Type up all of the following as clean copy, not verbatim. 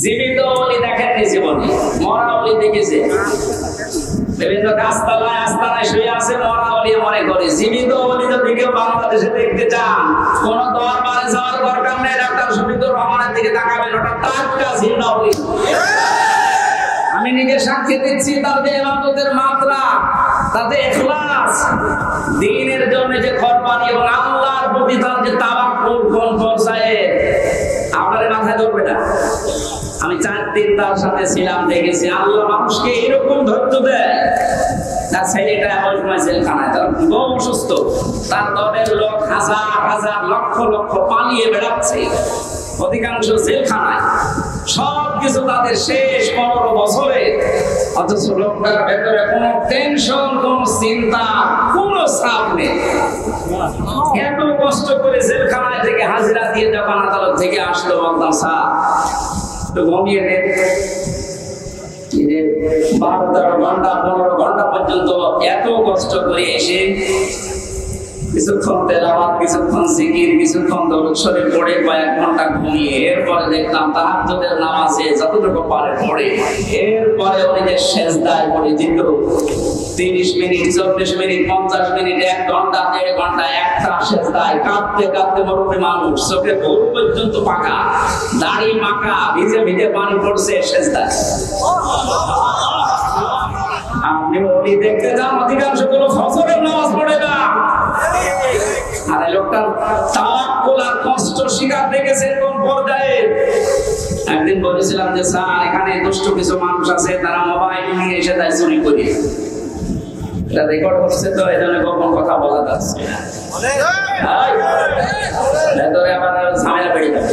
জীবিত ওলি দেখেননি জীবনে, মরা ওলি দেখেছে। বিভিন্ন গাছতলায় আস্তানায় শুয়ে আছে মরা ওলি মনে করে। জীবিত ওলি যদি কেউ বাংলাদেশে দেখতে চান, কোন দরবারে যাওয়ার দরকার নেই, ডাক্তার শফিকুর রহমানের দিকে তাকাবেন, ওটা টাটকা জিন্দা ওলি। আমি নিজে সাক্ষী দিচ্ছি, তার যে ইবাদতের মাত্রা, তাতে ইখলাস, দ্বীনের জন্য যে কুরবানি এবং আল্লাহর প্রতি তার যে তাওয়াক্কুল কোন পর্যায়ে আপনার মাথায় ধরবে না। আমি 4 দিন তার সাথে ছিলাম, দেখেছি আল্লাহ মানুষকে এরকম ধৈর্য দেয়। তার ছেলেটা ওই সময় জেলখানায়, তার বউ অসুস্থ, তার দলের লোক হাজার হাজার লক্ষ লক্ষ পালিয়ে বেড়াচ্ছে, অধিকাংশ জেলখানায়, সবকিছু তাদের শেষ 15 বছরে। অথচ লোকটার ভেতরে কোনো টেনশন, কোনো চিন্তা, কোনো চাপ নেই। এত কষ্ট করে জেলখানায় থেকে হাজিরা দিয়ে যখন আদালত থেকে আসলো, বললাম স্যার একটু ঘুমিয়ে নেন। 12-13 ঘন্টা 15 ঘন্টা পর্যন্ত এত কষ্ট করে এসে কিছুক্ষণ তেলাওয়াত, কিছুক্ষণ জিকির, কিছুক্ষণ দরুদ শরীফ পড়ে কয়েক ঘন্টা ঘুমিয়ে এরপরে দেখলাম তাহাজ্জুদের নামাজে যতটুকু পারে পড়ে, এরপরে উনি যে সেজদায় পড়ে যেত 30 মিনিট, 40 মিনিট, 50 মিনিট, 1 ঘন্টা, 1.5 ঘন্টা একটা সেজদায় কাঁদতে কাঁদতে মুরব্বি মানুষ, চোখে ভোর পর্যন্ত পাকা, দাড়ি মাখা, ভিজে ভিজে পানি পড়ছে সেজদায়। আপনি ওলি দেখতে যান, অধিকাংশ গুলো ফজরের নামাজ পড়ে না। আর এই লোকটার তাওয়াক্কুল আর কষ্ট স্বীকার দেখেছেন কোন পর্যায়ে। একদিন বলেছিলাম যে স্যার এখানে দুষ্ট কিছু মানুষ আছে, তারা মোবাইল নিয়ে এসে তাই চুরি করে। এটা রেকর্ড হচ্ছে তো, এই জন্য গোপন কথা বলা যাচ্ছে ভেতরে আবার ঝামেলা বেড়ে যাবে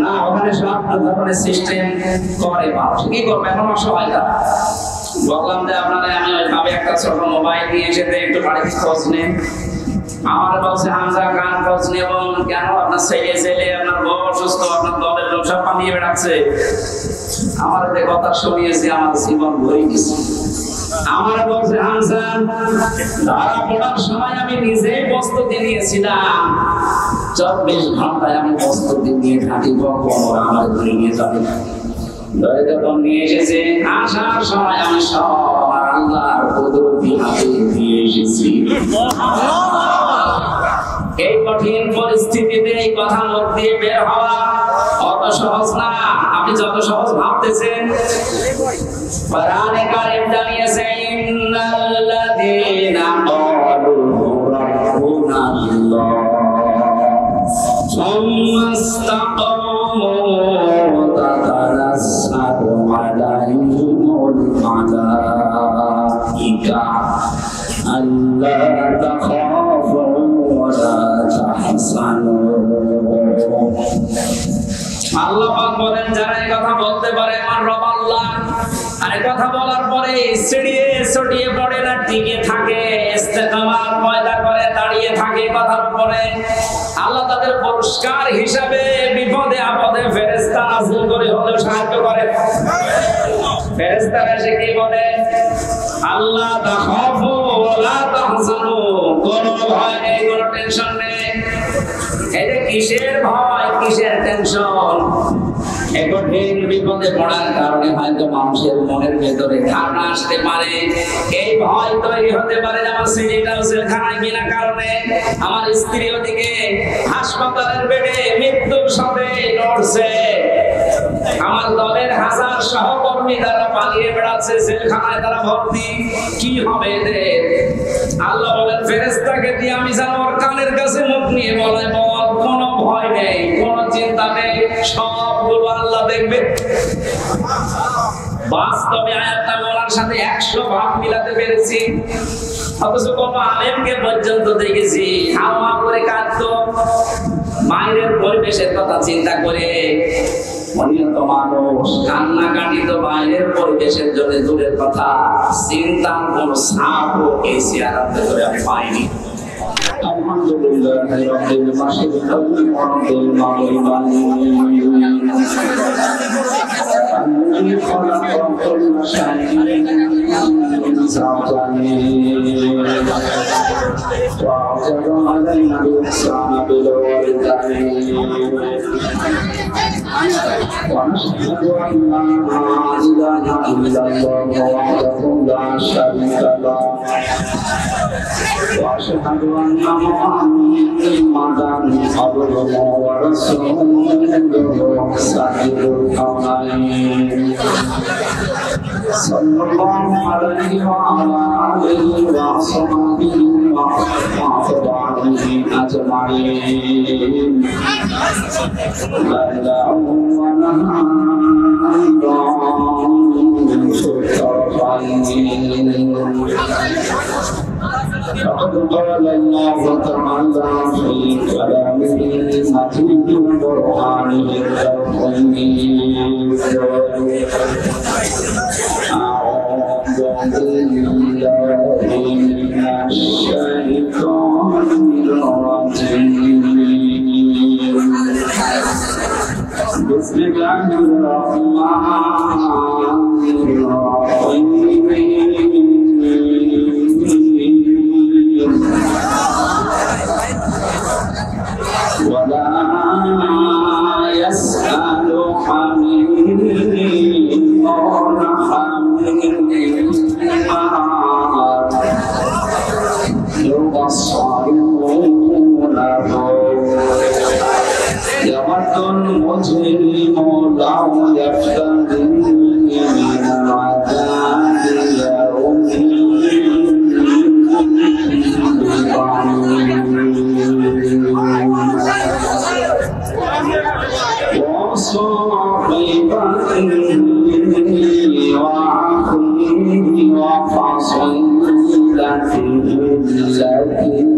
না। ওখানে সব ধরনের সিস্টেম করে মানুষ, কি করবে এখন অসহায় তারা। বললাম যে আপনারা, আমি ওইভাবে একটা ছোট মোবাইল নিয়ে এসে একটু বাড়িতে খোঁজ নেন। আমার বলছে হামজা খান খোঁজ নেব কেন? আপনার ছেলে আপনার বউ অসুস্থ, আপনার দলের লোক সব পালিয়ে বেড়াচ্ছে। আমার যে কথা শুনিয়েছি আমার জীবন ভরে গেছে। আমার বলছে হামজা, ধরা পড়ার সময় আমি নিজেই প্রস্তুতি নিয়েছিলাম, 24 ঘন্টায় আমি প্রস্তুতি নিয়ে থাকি, কখনো আমার ধরে নিয়ে যাবে না। যখন নিয়ে এসেছে, আসার সময় আমি সব আমার আল্লাহর কুদরতি হাতে দিয়ে এসেছি। এই কঠিন পরিস্থিতিতে এই কথা মুখ দিয়ে বের হওয়া অত সহজ না, আপনি যত সহজ ভাবতেছেন। কোরআনে কারীম জানিয়েছে, ইন্নাল্লাযীনা ক্বালু রাব্বুনাল্লাহ সুম্মা ইসতাকামু তাতানাজ্জালু আলাইহিমুল মালাঈকা আল্লা তাখাফু ওয়া লা তাহজানু। আল্লাহ পাক বলেন, যারা এই কথা বলতে পারে আমার রব আল্লাহ, আর এই কথা বলার পরে ছড়িয়ে পড়ে না, টিকে থাকে, ইস্তেকামাত পয়দা করে, দাঁড়িয়ে থাকে কথার উপরে, আল্লাহ তাদের পুরস্কার হিসাবে বিপদে আপদে ফেরেশতা নাযিল করে হলেও সাহায্য করে। ফেরেশতারা এসে কি বলে? আল্লাহ তাখাফু ওয়া লা তাহজানু, কোনো ভয় নেই, কোনো টেনশন নেই। এই যে কিসের ভয়, কিসের টেনশন? কঠিন বিপদে পড়ার কারণে হয়তো মানুষের মনের ভেতরে ধারণা আসতে পারে, এই ভয় তৈরি হতে পারে যে আমার ছেলেটাও জেলখানায় বিনা কারণে, আমার স্ত্রী ওদিকে হাসপাতালের বেডে মৃত্যুর সাথে লড়ছে, আমার দলের হাজার সহকর্মী তারা পালিয়ে বেড়াচ্ছে, জেলখানায় তারা ভর্তি, কি হবে এদের? আল্লাহ বলেন ফেরেশতাকে দিয়ে আমি যেন ওর কানের কাছে মুখ নিয়ে বলে, বল কোনো ভয় নেই, কোনো চিন্তা নেই, সবগুলো আল্লাহ দেখবে। বাস্তবে আয়াতটা বলার সাথে 100 ভাগ মিলাতে পেরেছি। অথচ কোন আলেমকে পর্যন্ত দেখেছি হাওয়া করে কাঁদতো মায়ের পরিবেশের কথা চিন্তা করে। মনিয়ত মানুষ কান্নাকাটি তো বাইরের পরিবেশের জন্য দূরের কথা, চিন্তার কোন ছাপও এই চেহারার ভেতরে আমি পাইনি। আলহামদুলিল্লাহ রাব্বিল মাশরিকি ওয়াল মাগরিবি الذي خلق كل شيء وأوجب علينا الإحسان بالوالدين ونشهد أن لا إله إلا الله وحده لا شريك له وأشهد أن محمدا عبده ورسوله سيد الكونين صلى الله عليه وعلى آله وصحبه وأتباعه أجمعين ليلا ونهارا في الطرفين فقد قال الله تعالى في كلامه المتين وقرآنه الكريم أعوذ بالله من الشيطان الرجيم بسم الله الرحمن الرحيم ولا يسأل حميم يبصرونه يود المجرم لو يفتدي من عذاب يوم وصاحبته وأخيه وفصيلته التي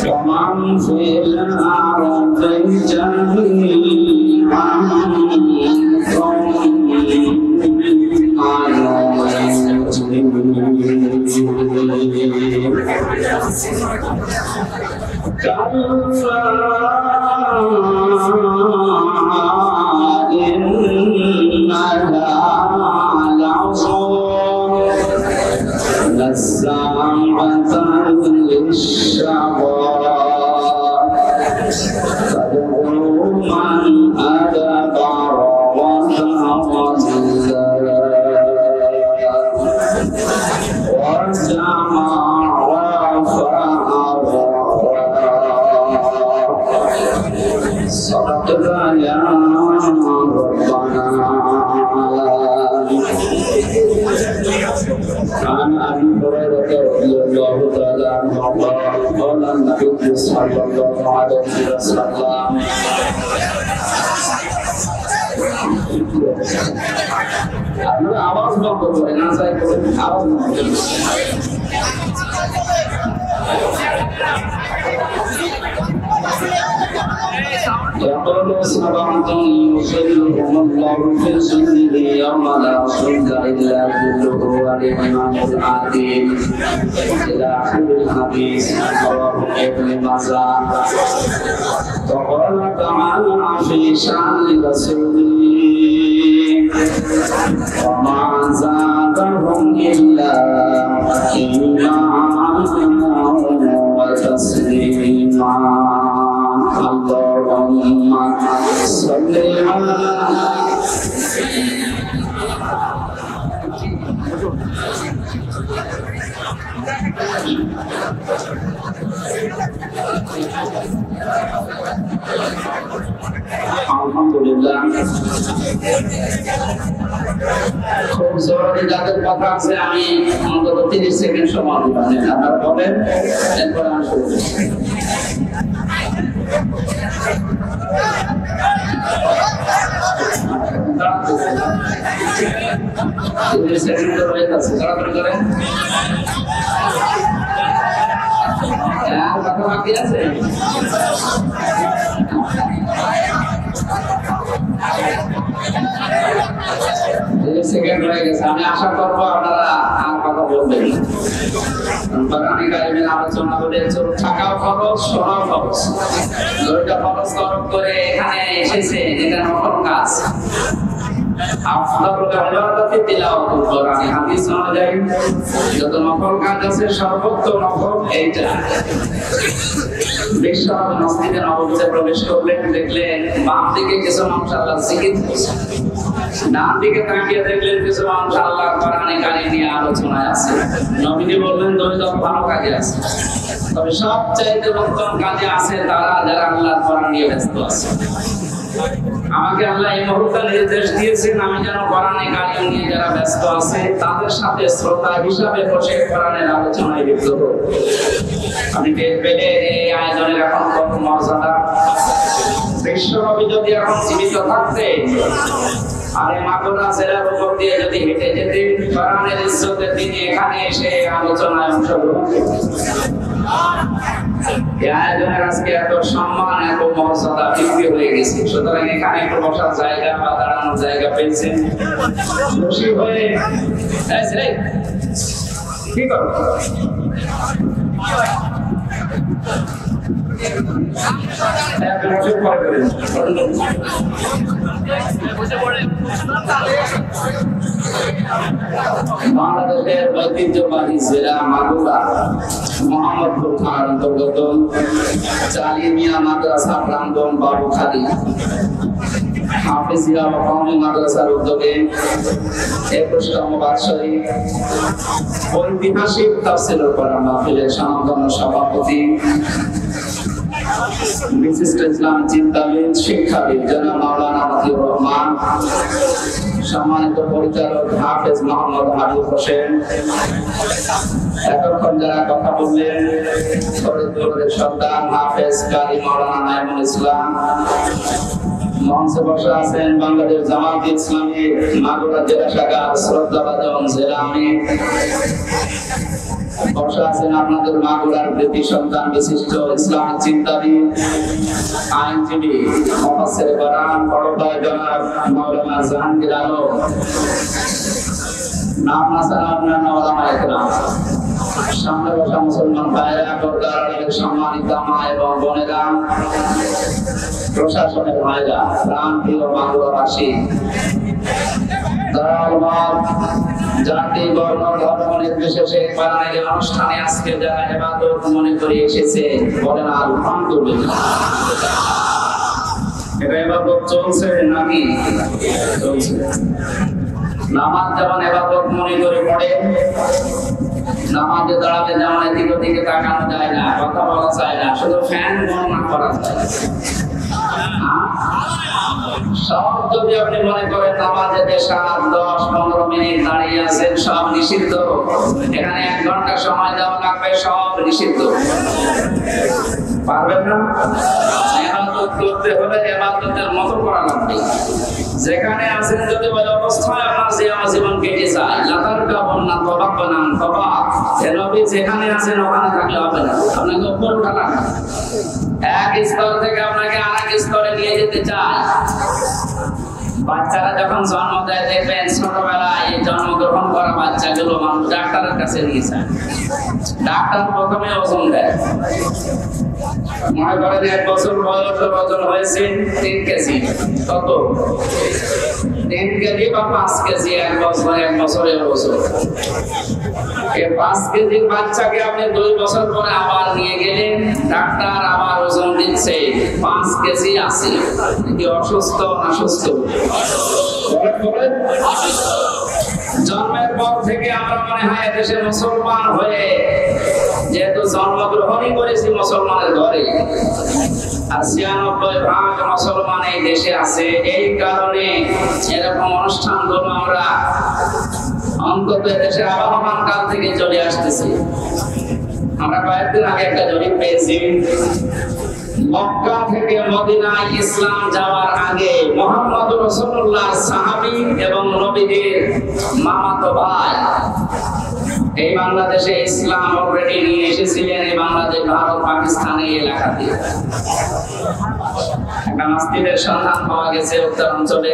ومن في الأرض جميعا نزاعة للشوى تدعو من أدبر وتولى وجمع وفعل صدقت يا ربنا عن أبي هريرة رضي الله تعالى عنه قال النبي صلى الله عليه وسلم আপনারা আওয়াজ বন্ধ করেন না চাই করেন আওয়াজ বন্ধ করেন يقول سبعة يظلهم الله في ظله يوم لا ظل إلا ظله والإمام العادل إلى آخر الحديث رواه ابن ماجه وقال تعالى في شأن رسوله وما زادهم إلا إيمانا وتسليما اللهم صل على আলহামদুলিল্লাহ খুব জরুরি যাদের কথা আছে আমি অন্তত 30 সেকেন্ড সময় দিব আপনারা বলেন এরপর আমি শুরু করব সেকেন্ড রয়ে আছে তাড়াতাড়ি করেন আর কথা বাকি আছে সেকেন্ড রয়ে গেছে আমি আশা করবো আপনারা আর কথা বলবেন বাগানে কারিমের আলোচনা করে থাকাও খরচ শোনাও খরচ দুইটা খরচ খরচ করে এখানে এসেছে এটা নকল কাজ আফদালুল ইবাদাতি তিলাওয়াতুল কোরআন। হাদিস অনুযায়ী যত নফল কাজ আছে সর্বোত্তম নফল এইটা। বিশ্বনবী মসজিদে নববীতে প্রবেশ করলেন, দেখলেন বাম দিকে কিছু মানুষ আল্লাহ জিকির করছে, ডান দিকে তাকিয়ে দেখলেন কিছু মানুষ আল্লাহ কোরআনে কারিম নিয়ে আলোচনায় আছে। নবীজি বললেন দুই দল ভালো কাজে আছে, তবে সবচাইতে উত্তম কাজে আছে তারা যারা আল্লাহ কোরআন নিয়ে ব্যস্ত আছে। আমাকে আল্লাহ এই মুহূর্তে নির্দেশ দিয়েছেন আমি যেন কোরআনে কারিম নিয়ে যারা ব্যস্ত আছে তাদের সাথে শ্রোতা হিসাবে বসে কোরআনের আলোচনায় লিপ্ত হই। আমি টের পেলে এই আয়োজনের এখন কত মর্যাদা। বিশ্বনবী যদি এখন জীবিত থাকতেন আরে মাগুরা জেলার উপর দিয়ে যদি হেঁটে যেতে কোরআনের ইজ্জতে তিনি এখানে এসে আলোচনায় অংশগ্রহণ করতেন। আয়োজনের আজকে এত সম্মান এত মর্যাদা বৃদ্ধি হয়ে গেছে, সুতরাং এখানে একটু বসার জায়গা বা দাঁড়ানোর জায়গা পেয়েছেন। খুশি হয়ে কি করো বাংলাদেশের ঐতিহ্যবাহী জেলা মাগুরা মোহাম্মদপুর থানার অন্তর্গত চালিমিয়া মাদ্রাসা প্রাঙ্গণ বাবুখালী হাফিজিয়া ও কওমি মাদ্রাসার উদ্যোগে 21তম বার্ষিক ঐতিহাসিক তাফসীরুল কোরআন মাহফিলের স্বনামধন্য সভাপতি বিশিষ্ট ইসলামী চিন্তাবিদ শিক্ষাবিদ জনাব মাওলানা মতিউর রহমান, সম্মানিত পরিচালক হাফেজ মোহাম্মদ হাবিব হোসেন, এতক্ষণ যারা কথা বললেন ফরিদপুরের সন্তান হাফেজ কারি মাওলানা নাইমুল ইসলাম, মঞ্চে বসে আছেন বাংলাদেশ জামায়াতে ইসলামী মাগুরা জেলা শাখার শ্রদ্ধাভাজন জেলা আমির, বসে আছেন আপনাদের মাগুরার কৃতি সন্তান বিশিষ্ট ইসলামিক চিন্তাবিদ আইনজীবী মুফাসসির কোরআন বড় ভাই জনাব মাওলানা জাহাঙ্গীর আলম, নাম হাসান আপনার ওলামা ইকরাম, সামনে বসা মুসলমান ভাইরা, পর্দার আড়ালের সম্মানিত মা এবং বোনেরা, প্রশাসনের ভাইরা, প্রাণপ্রিয় মাগুরাবাসী, জাতি বর্ণ ধর্ম নির্বিশেষে কোরআনের অনুষ্ঠানে আজকে যারা ইবাদত মনে করে এসেছে বলেন আলহামদুলিল্লাহ। এটা ইবাদত চলছে নাকি চলছে? নামাজ যেমন ইবাদত মনে করে পড়ে, নামাজে দাঁড়ালে যেমন এদিক ওদিকে তাকানো যায় না, কথা বলা যায় না, শুধু ফ্যান গণনা করা যায়। সব যদি আপনি মনে করেন নামাজে 7, 10, 15 মিনিট দাঁড়িয়ে আছেন সব নিষিদ্ধ, এখানে 1 ঘন্টা সময় দেওয়া লাগবে, সব নিষিদ্ধ। পারবেন না? ইবাদত করতে হলে ইবাদতের মতো করা লাগবে। যেখানে আছেন যদি ওই অবস্থায় আপনার জীবন কেটে যায়, লাতার কাবন না তবাক বানান তবাক, নবী যেখানে আছেন ওখানে থাকলে হবে না, আপনাকে উপর উঠা লাগবে। এক স্তর থেকে আপনাকে আরেক স্তরে নিয়ে যেতে চায়। বাচ্চারা যখন জন্ম দেয় দেখবেন ছোটবেলায় এই জন্মগ্রহণ করা বাচ্চাগুলো মানুষ ডাক্তারের কাছে নিয়ে যায়। ডাক্তার প্রথমে ওজন দেয়, মনে করেন 1 বছর বয়স ওজন হয়েছে 3 কেজি, কত 3 কেজি বা 5 কেজি 1 বছরের ওজন। এই 5 কেজি বাচ্চাকে আপনি 2 বছর পরে আবার নিয়ে গেলেন, ডাক্তার আবার ওজন দিচ্ছে 5 কেজি আছে। কি অসুস্থ না সুস্থ? জন্মের পর থেকে আমরা মনে হয় দেশে মুসলমান হয়ে, যেহেতু জন্মগ্রহণই করেছি মুসলমানের ঘরে, আর 96% মুসলমান এই দেশে আছে, এই কারণে এরকম অনুষ্ঠানগুলো আমরা অন্তত দেশে আবহমান কাল থেকে চলে আসতেছি। আমরা কয়েকদিন আগে একটা জরিপ পেয়েছি, মক্কা থেকে মদিনায় ইসলাম যাওয়ার আগে মুহাম্মদ রাসূলুল্লাহ সাহাবী এবং নবীদের মামাতো ভাই এই বাংলাদেশে ইসলাম অলরেডি নিয়ে এসেছিলেন। এই বাংলাদেশ, ভারত, পাকিস্তান এই এলাকাতে একটা মসজিদের সন্ধান পাওয়া গেছে উত্তরাঞ্চলে।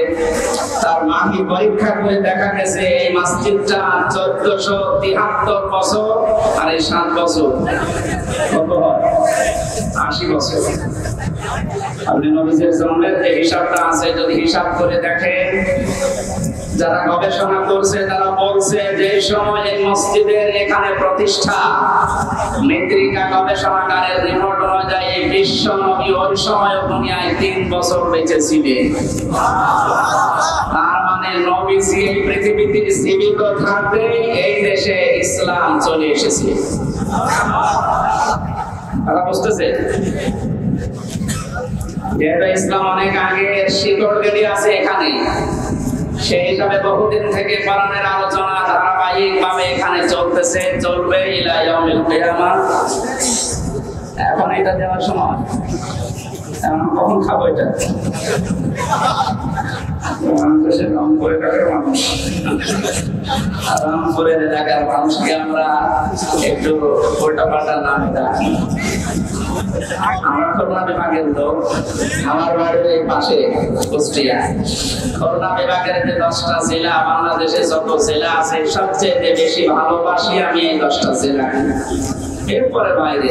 তার মাটি পরীক্ষা করে দেখা গেছে এই মসজিদটা 1473 বছর আর এই 7 বছর কত হয় 80 বছর। আপনি নবীজির জন্মের যে হিসাবটা আছে যদি হিসাব করে দেখেন, যারা গবেষণা করছে তারা বলছে যে এই সময় এই মসজিদের এখানে প্রতিষ্ঠা, মৃত্তিকা গবেষণাগারের রিপোর্ট অনুযায়ী এই বিশ্ব নবী ওই সময় দুনিয়ায় 3 বছর বেঁচে ছিলেন। তার মানে নবীজি এই পৃথিবীতে জীবিত থাকতে এই দেশে ইসলাম চলে এসেছে। কথা বুঝতেছে? যেহেতু ইসলাম অনেক আগে শিকড় গেড়ে আছে এখানে, সেই হিসাবে বহুদিন থেকে কোরআনের আলোচনা ধারাবাহিক ভাবে এখানে চলতেছে, চলবে ইলা ইয়াউমিল কিয়ামা। এখন এটা দেওয়ার সময়, এখন কখন খাবো এটা? রামপুরের এলাকার মানুষকে আমরা একটু উল্টাপাল্টা নাম ডাকি। আমরা করোনা বিভাগের লোক, আমার বাড়ির এই পাশে কুষ্টিয়া। করোনা বিভাগের যে 10টা জেলা বাংলাদেশে যত জেলা আছে সবচেয়ে বেশি ভালোবাসি আমি এই 10টা জেলা, এরপরে বাইরে।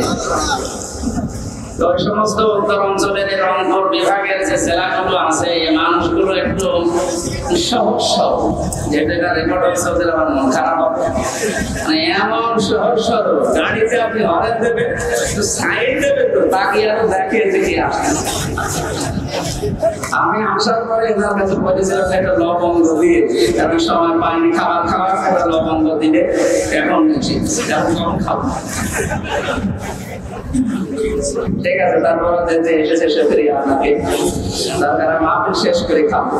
তো ওই সমস্ত উত্তর অঞ্চলের রংপুর বিভাগের যে জেলাগুলো আছে এই মানুষগুলো একটু সহজ সরল, যেটা রেকর্ড হয়েছে ওদের আমার মন খারাপ হবে। মানে এমন সহজ সরল, গাড়িতে আপনি হরেন দেবেন তো সাইড দেবে তো তাকে আরো দেখে যে কি আসছে। আমি আসার পরে এনার কাছে বলেছিলাম একটা লবঙ্গ দিয়ে, আমি সময় পাইনি খাবার খাওয়ার, একটা লবঙ্গ দিলে এখন কম খাবো। ঠিক আছে, তারপর যে এসেছে সে ফিরে আপনাকে তার মাহফিল শেষ করে খাবো।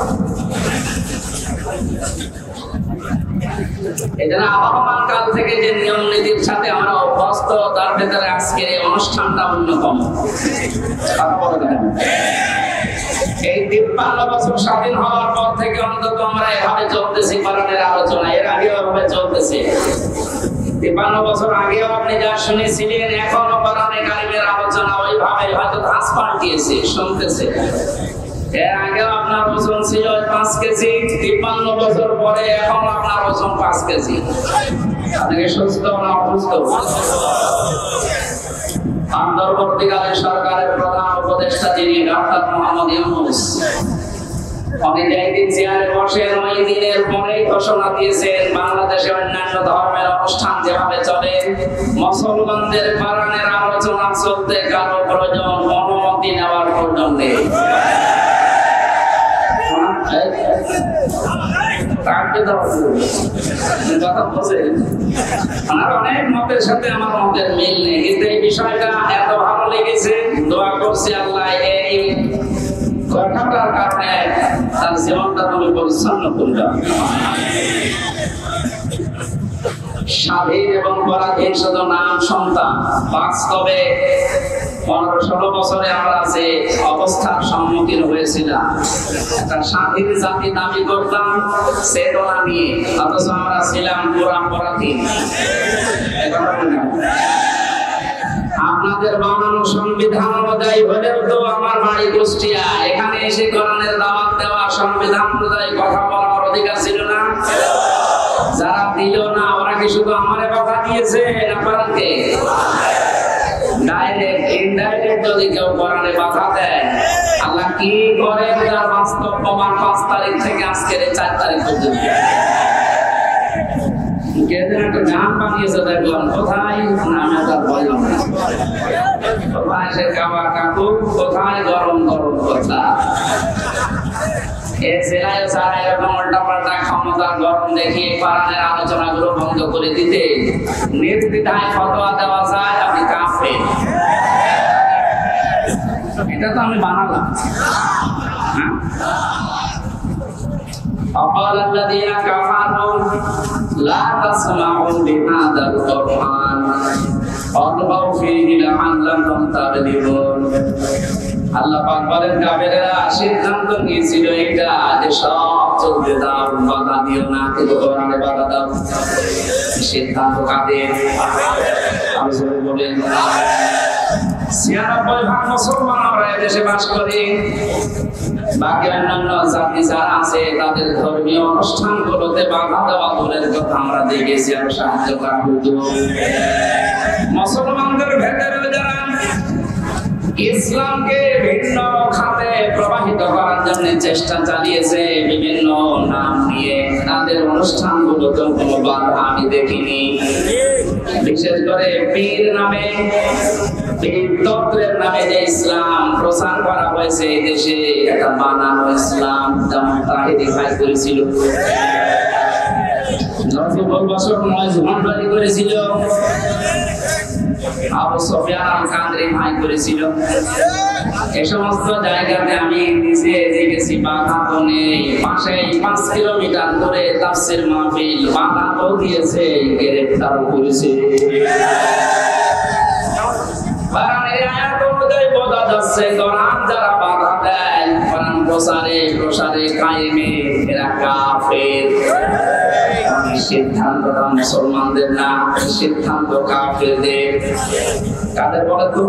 এই জন্য আবহমান কাল থেকে যে নিয়ম নীতির সাথে আমরা অভ্যস্ত, তার ভেতরে আজকের এই অনুষ্ঠানটা অন্যতম। এই 53 বছর স্বাধীন হওয়ার পর থেকে অন্তত আমরা এভাবে চলতেছি কোরআনের আলোচনা, এর আগেও এভাবে চলতেছে। 53 বছর আগেও আপনি যা শুনেছিলেন এখনো কোরআনে কারিমের আলোচনা ওইভাবে, হয়তো ধাঁচ পাল্টিয়েছে, শুনতেছে। এর আগেও আপনার ওজন ছিল 5 কেজি, 53 বছর পরে এখন আপনার ওজন 5 কেজি। আপনাকে সুস্থ না অসুস্থ? অন্তর্বর্তীকালীন সরকারের প্রধান উপদেষ্টা যিনি ডক্টর মোহাম্মদ ইউনূস, উনি যেদিন চেয়ারে বসেন ওই দিনের পরেই ঘোষণা দিয়েছেন বাংলাদেশে অন্যান্য ধর্মের অনুষ্ঠান যেভাবে চলে, মুসলমানদের কোরআনের আলোচনা চলতে কারো প্রয়োজন অনুমতি নেওয়ার প্রয়োজন নেই। আমার অনেক মতের সাথে আমার মতের মিল নেই, কিন্তু এই বিষয়টা এত ভালো লেগেছে, দোয়া করছি আল্লাহ এই কথাটার কারণে তার জীবনটা তুমি পরিচ্ছন্ন করবে। স্বাধীন এবং পরাধীন শুধু নাম সন্তান, বাস্তবে 15-16 বছরে আমরা যে অবস্থার সম্মুখীন হয়েছিলাম, একটা স্বাধীন জাতি দাবি করতাম চেতনা নিয়ে, অথচ আমরা ছিলাম পুরা পরাধীন। আপনাদের বানানো সংবিধান অনুযায়ী হলেও তো আমার বাড়ি কুষ্টিয়া, এখানে এসে কোরআনের দাওয়াত দেওয়া, সংবিধান অনুযায়ী কথা বলার অধিকার ছিল না? যারা দিল না ওরা কি শুধু আমারে কথা দিয়েছে না কোরআনকে? ডাইরেক্ট ইনডাইরেক্ট যদি কেউ কোরআনে বাধা দেয়, আল্লাহ কি করে তার বাস্তব প্রমাণ 5 তারিখ থেকে আজকের 4 তারিখ পর্যন্ত। কেদিন একটা গান বানিয়েছে দেখলাম, কোথায় নামে তার বললাম না, কোথায় সে কাবা কাকু, কোথায় গরম গরম কথা। এই জেলায় যারা এরকম উল্টাপাল্টা ক্ষমতা গরম দেখিয়ে কোরআনের আলোচনাগুলো বন্ধ করে দিতে নির্দ্বিধায় ফতোয়া দেওয়া যায় আপনি কাফের। এটা তো আমি বানালাম। وقال الذين كفروا لا تسمعوا لهذا القرآن والغوا فيه لعلكم تغلبون। আল্লাহ পাক বলেন কাফেররা সিদ্ধান্ত নিয়েছিল এটা যে সব চলতে দাও, বাধা দিও না, কিন্তু কোরআনে বাধা দাও। সিদ্ধান্ত কাদের? আলোচনা বলেন 96% মুসলমান আমরা এদেশে বাস করি, বাকি অন্যান্য জাতি যারা আছে তাদের ধর্মীয় অনুষ্ঠানগুলোতে বাধা দেওয়া দূরের কথা আমরা দেখেছি, আর সাহায্য করা হতো। মুসলমানদের ভেতরে যারা ইসলামকে ভিন্ন খাতে প্রবাহিত করার জন্য চেষ্টা চালিয়েছে বিভিন্ন নাম নিয়ে। তাদের অনুষ্ঠানগুলোতে কোনো বাধা আমি দেখিনি। বিশেষ করে পীর নামে, পীর তত্ত্বের নামে যে ইসলাম প্রচার করা হয়েছে এই দেশে, একটা বানানো ইসলাম, যেমন তাহিদি ভাই করেছিল, নজরুল বছর নয় ভণ্ডারি করেছিল, আবু সুফিয়ান আল কাদরি ভাই করেছিল। এই সমস্ত জায়গাতে আমি নিজে দেখেছি, বাধা তো নেই। পাশে 5 কিলোমিটার দূরে তাফসীর মাহফিল, বাধা তো দিয়েছে, গ্রেফতার করেছে। কোরআনের আয়াত অনুযায়ী বোঝা যাচ্ছে কোরআন যারা বাধা দেয় কোরআন প্রসারে কায়েমে, এরা কাফের। সিদ্ধান্তটা মুসলমানদের না, সিদ্ধান্ত কাফেরদের। কাদের বলে তো?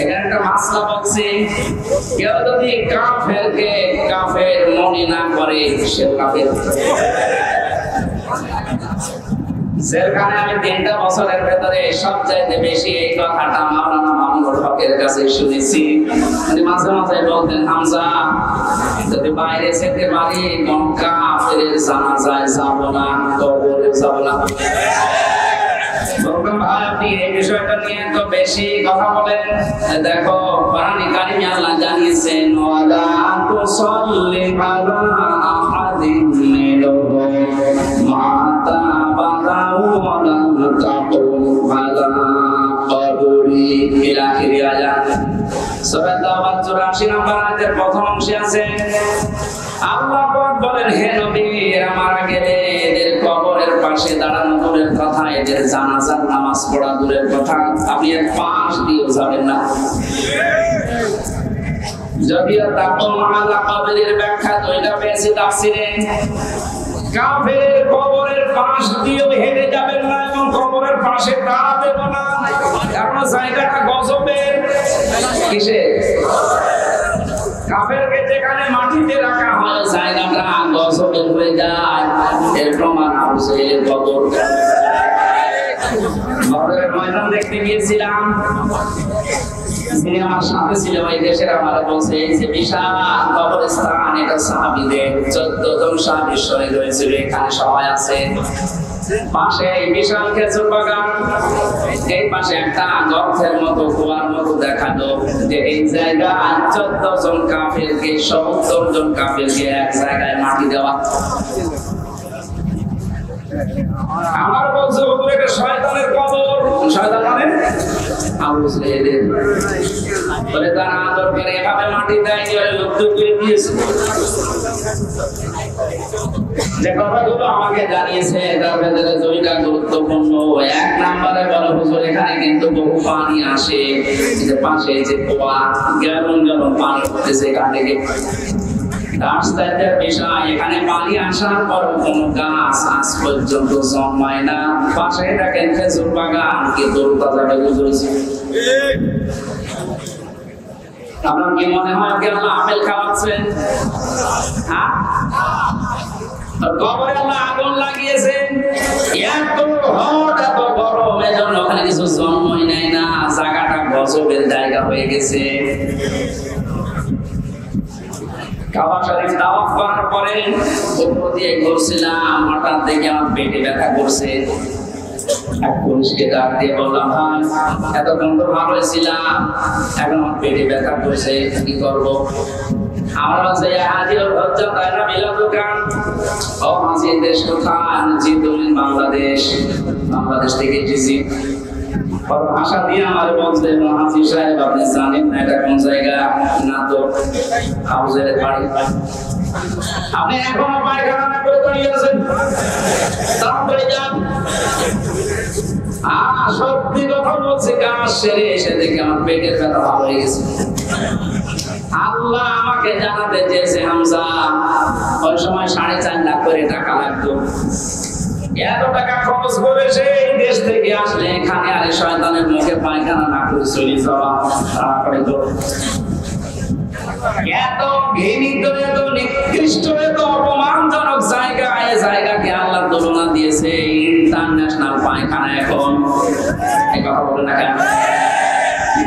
এখানে একটা মাসলা বলছি, কেউ যদি কাফেরকে কাফের মনে না করে সে কাফের। যেখানে আমি 3টা বছরের ভেতরে সবচাইতে বেশি এই কথাটা মাওলানা মামুনুল হকের কাছে শুনেছি। উনি মাঝে মাঝে বলতেন, হামজা যদি বাইরে যেতে পারি কাফেরের জানাজায় যাব না, কবরে যাব না। বললাম ভাই আপনি এই বিষয়টা নিয়ে তো বেশি কথা বলেন। দেখো কোরআনে কারিমে আল্লাহ জানিয়েছেন, ওয়ালা তুসাল্লি আলা আহাদিন মিনহুম মাতা বাদাউ ওয়ালা তাকুম আলা কবরি ইলা আখিরি আয়াত। সূরা তাওবা 84 নম্বর আয়াতের প্রথম অংশে আছে, আল্লাহ পাক বলেন, হে নবী এরা মারা গেলে এদের কবরের পাশে দাঁড়ানো দূরের কথা, এদের জানাজার নামাজ পড়া দূরের কথা, আপনি এর পাশ দিয়েও যাবেন না। যদিও তাকুম আলা কবরের ব্যাখ্যা দুইটা পেয়েছি তাফসীরে। কাফেরের কবরের পাশ দিয়েও হেঁটে যাবেন না এবং কবরের পাশে দাঁড়াবেন না, কারণ জায়গাটা গজবের। কিসে? কাফেরকে যেখানে মাটিতে রাখা হয় জায়গাটা গজবের হয়ে যায়। এর প্রমাণ আবু জাহেলের কবর। বদরের ময়দান দেখতে গিয়েছিলাম, যিনি আমার সাথে ছিল ওই দেশের, আমার বলছে এই যে বিশাল কবরস্থান, এটা সাহাবীদের 14 জন সাহাবী শহীদ হয়েছিল, এখানে সবাই আছে। পাশে এই বিশাল খেজুর বাগান, এই পাশে একটা গর্তের মতো কুয়ার মতো দেখালো যে এই জায়গায় 14 জন কাফেরকে, 70 জন কাফেরকে এক জায়গায় মাটি দেওয়া। আমার বলছে ওপরে একটা শয়তানের কবর। শয়তান মানে আবু জাহেলের। বলে তার আদর করে এভাবে মাটি দেয়, লুপ্ত করে দিয়েছে। যে কথাগুলো আমাকে জানিয়েছে তার ভেতরে 2টা গুরুত্বপূর্ণ। 1 নম্বরে বলে, হুজুর এখানে কিন্তু বহু পানি আসে, যে পাশে যে কুয়া, গ্যালন গ্যালন পানি উঠতেছে এখান থেকে। এখানে পানি আসার পর কোন গাছ আজ পর্যন্ত জন্মায় না। পাশে দেখেন খেজুর বাগান, কি তরতাজা গুজরেছে। আপনার কি মনে হয় কি আল্লাহ আপেল খাওয়াচ্ছেন? হ্যাঁ, কবরে আল্লাহ আগুন লাগিয়েছেন, এত হট এত গরম, এজন্য ওখানে কিছু জন্মই নেয় না, জায়গাটা গজবের জায়গা হয়ে গেছে। কাবা শরীফ তাওয়াফ করার পরে উপর দিয়ে ঘুরছিলাম, হঠাৎ দেখে আমার পেটে ব্যথা করছে। এক পুরুষকে ডাক দিয়ে বললাম, ভাই এতক্ষণ তো ভালো ছিলাম, এখন আমার পেটে ব্যথা করছে, কি করবো? আমার কাছে হাজির হজ্জা তাই না মিলা দোকান। ও হাজি দেশ কোথায়? জি দলিল বাংলাদেশ। বাংলাদেশ থেকে এসেছি। ভাষা দিয়ে আমার বলছে, হাজি সাহেব আপনি জানেন না এটা কোন জায়গা? না তো। আবু জাহেলের বাড়ি। আপনি এখনো পায়খানা না করে দাঁড়িয়ে আছেন, তাড়াতাড়ি যান। সত্যি কথা বলছি, কাজ সেরে এসে দেখে আমার পেটের ব্যথা ভালো হয়ে গেছে। আল্লাহ আমাকে জানাতে চেয়েছে, হামজা ওই সময় 4.5 লাখ করে টাকা লাগতো। এত টাকা খরচ করে সেই দেশ থেকে আসলে এখানে আরে শয়তানের মুখে পায়খানা না করে চলে যাওয়া, তারপরে তো এত ঘৃণিত, এত নিকৃষ্ট, এত অপমানজনক জায়গা, এই জায়গাকে আল্লাহ তুলনা দিয়েছে ইন্টারন্যাশনাল পায়খানা। এখন এই কথা বলে না কেন?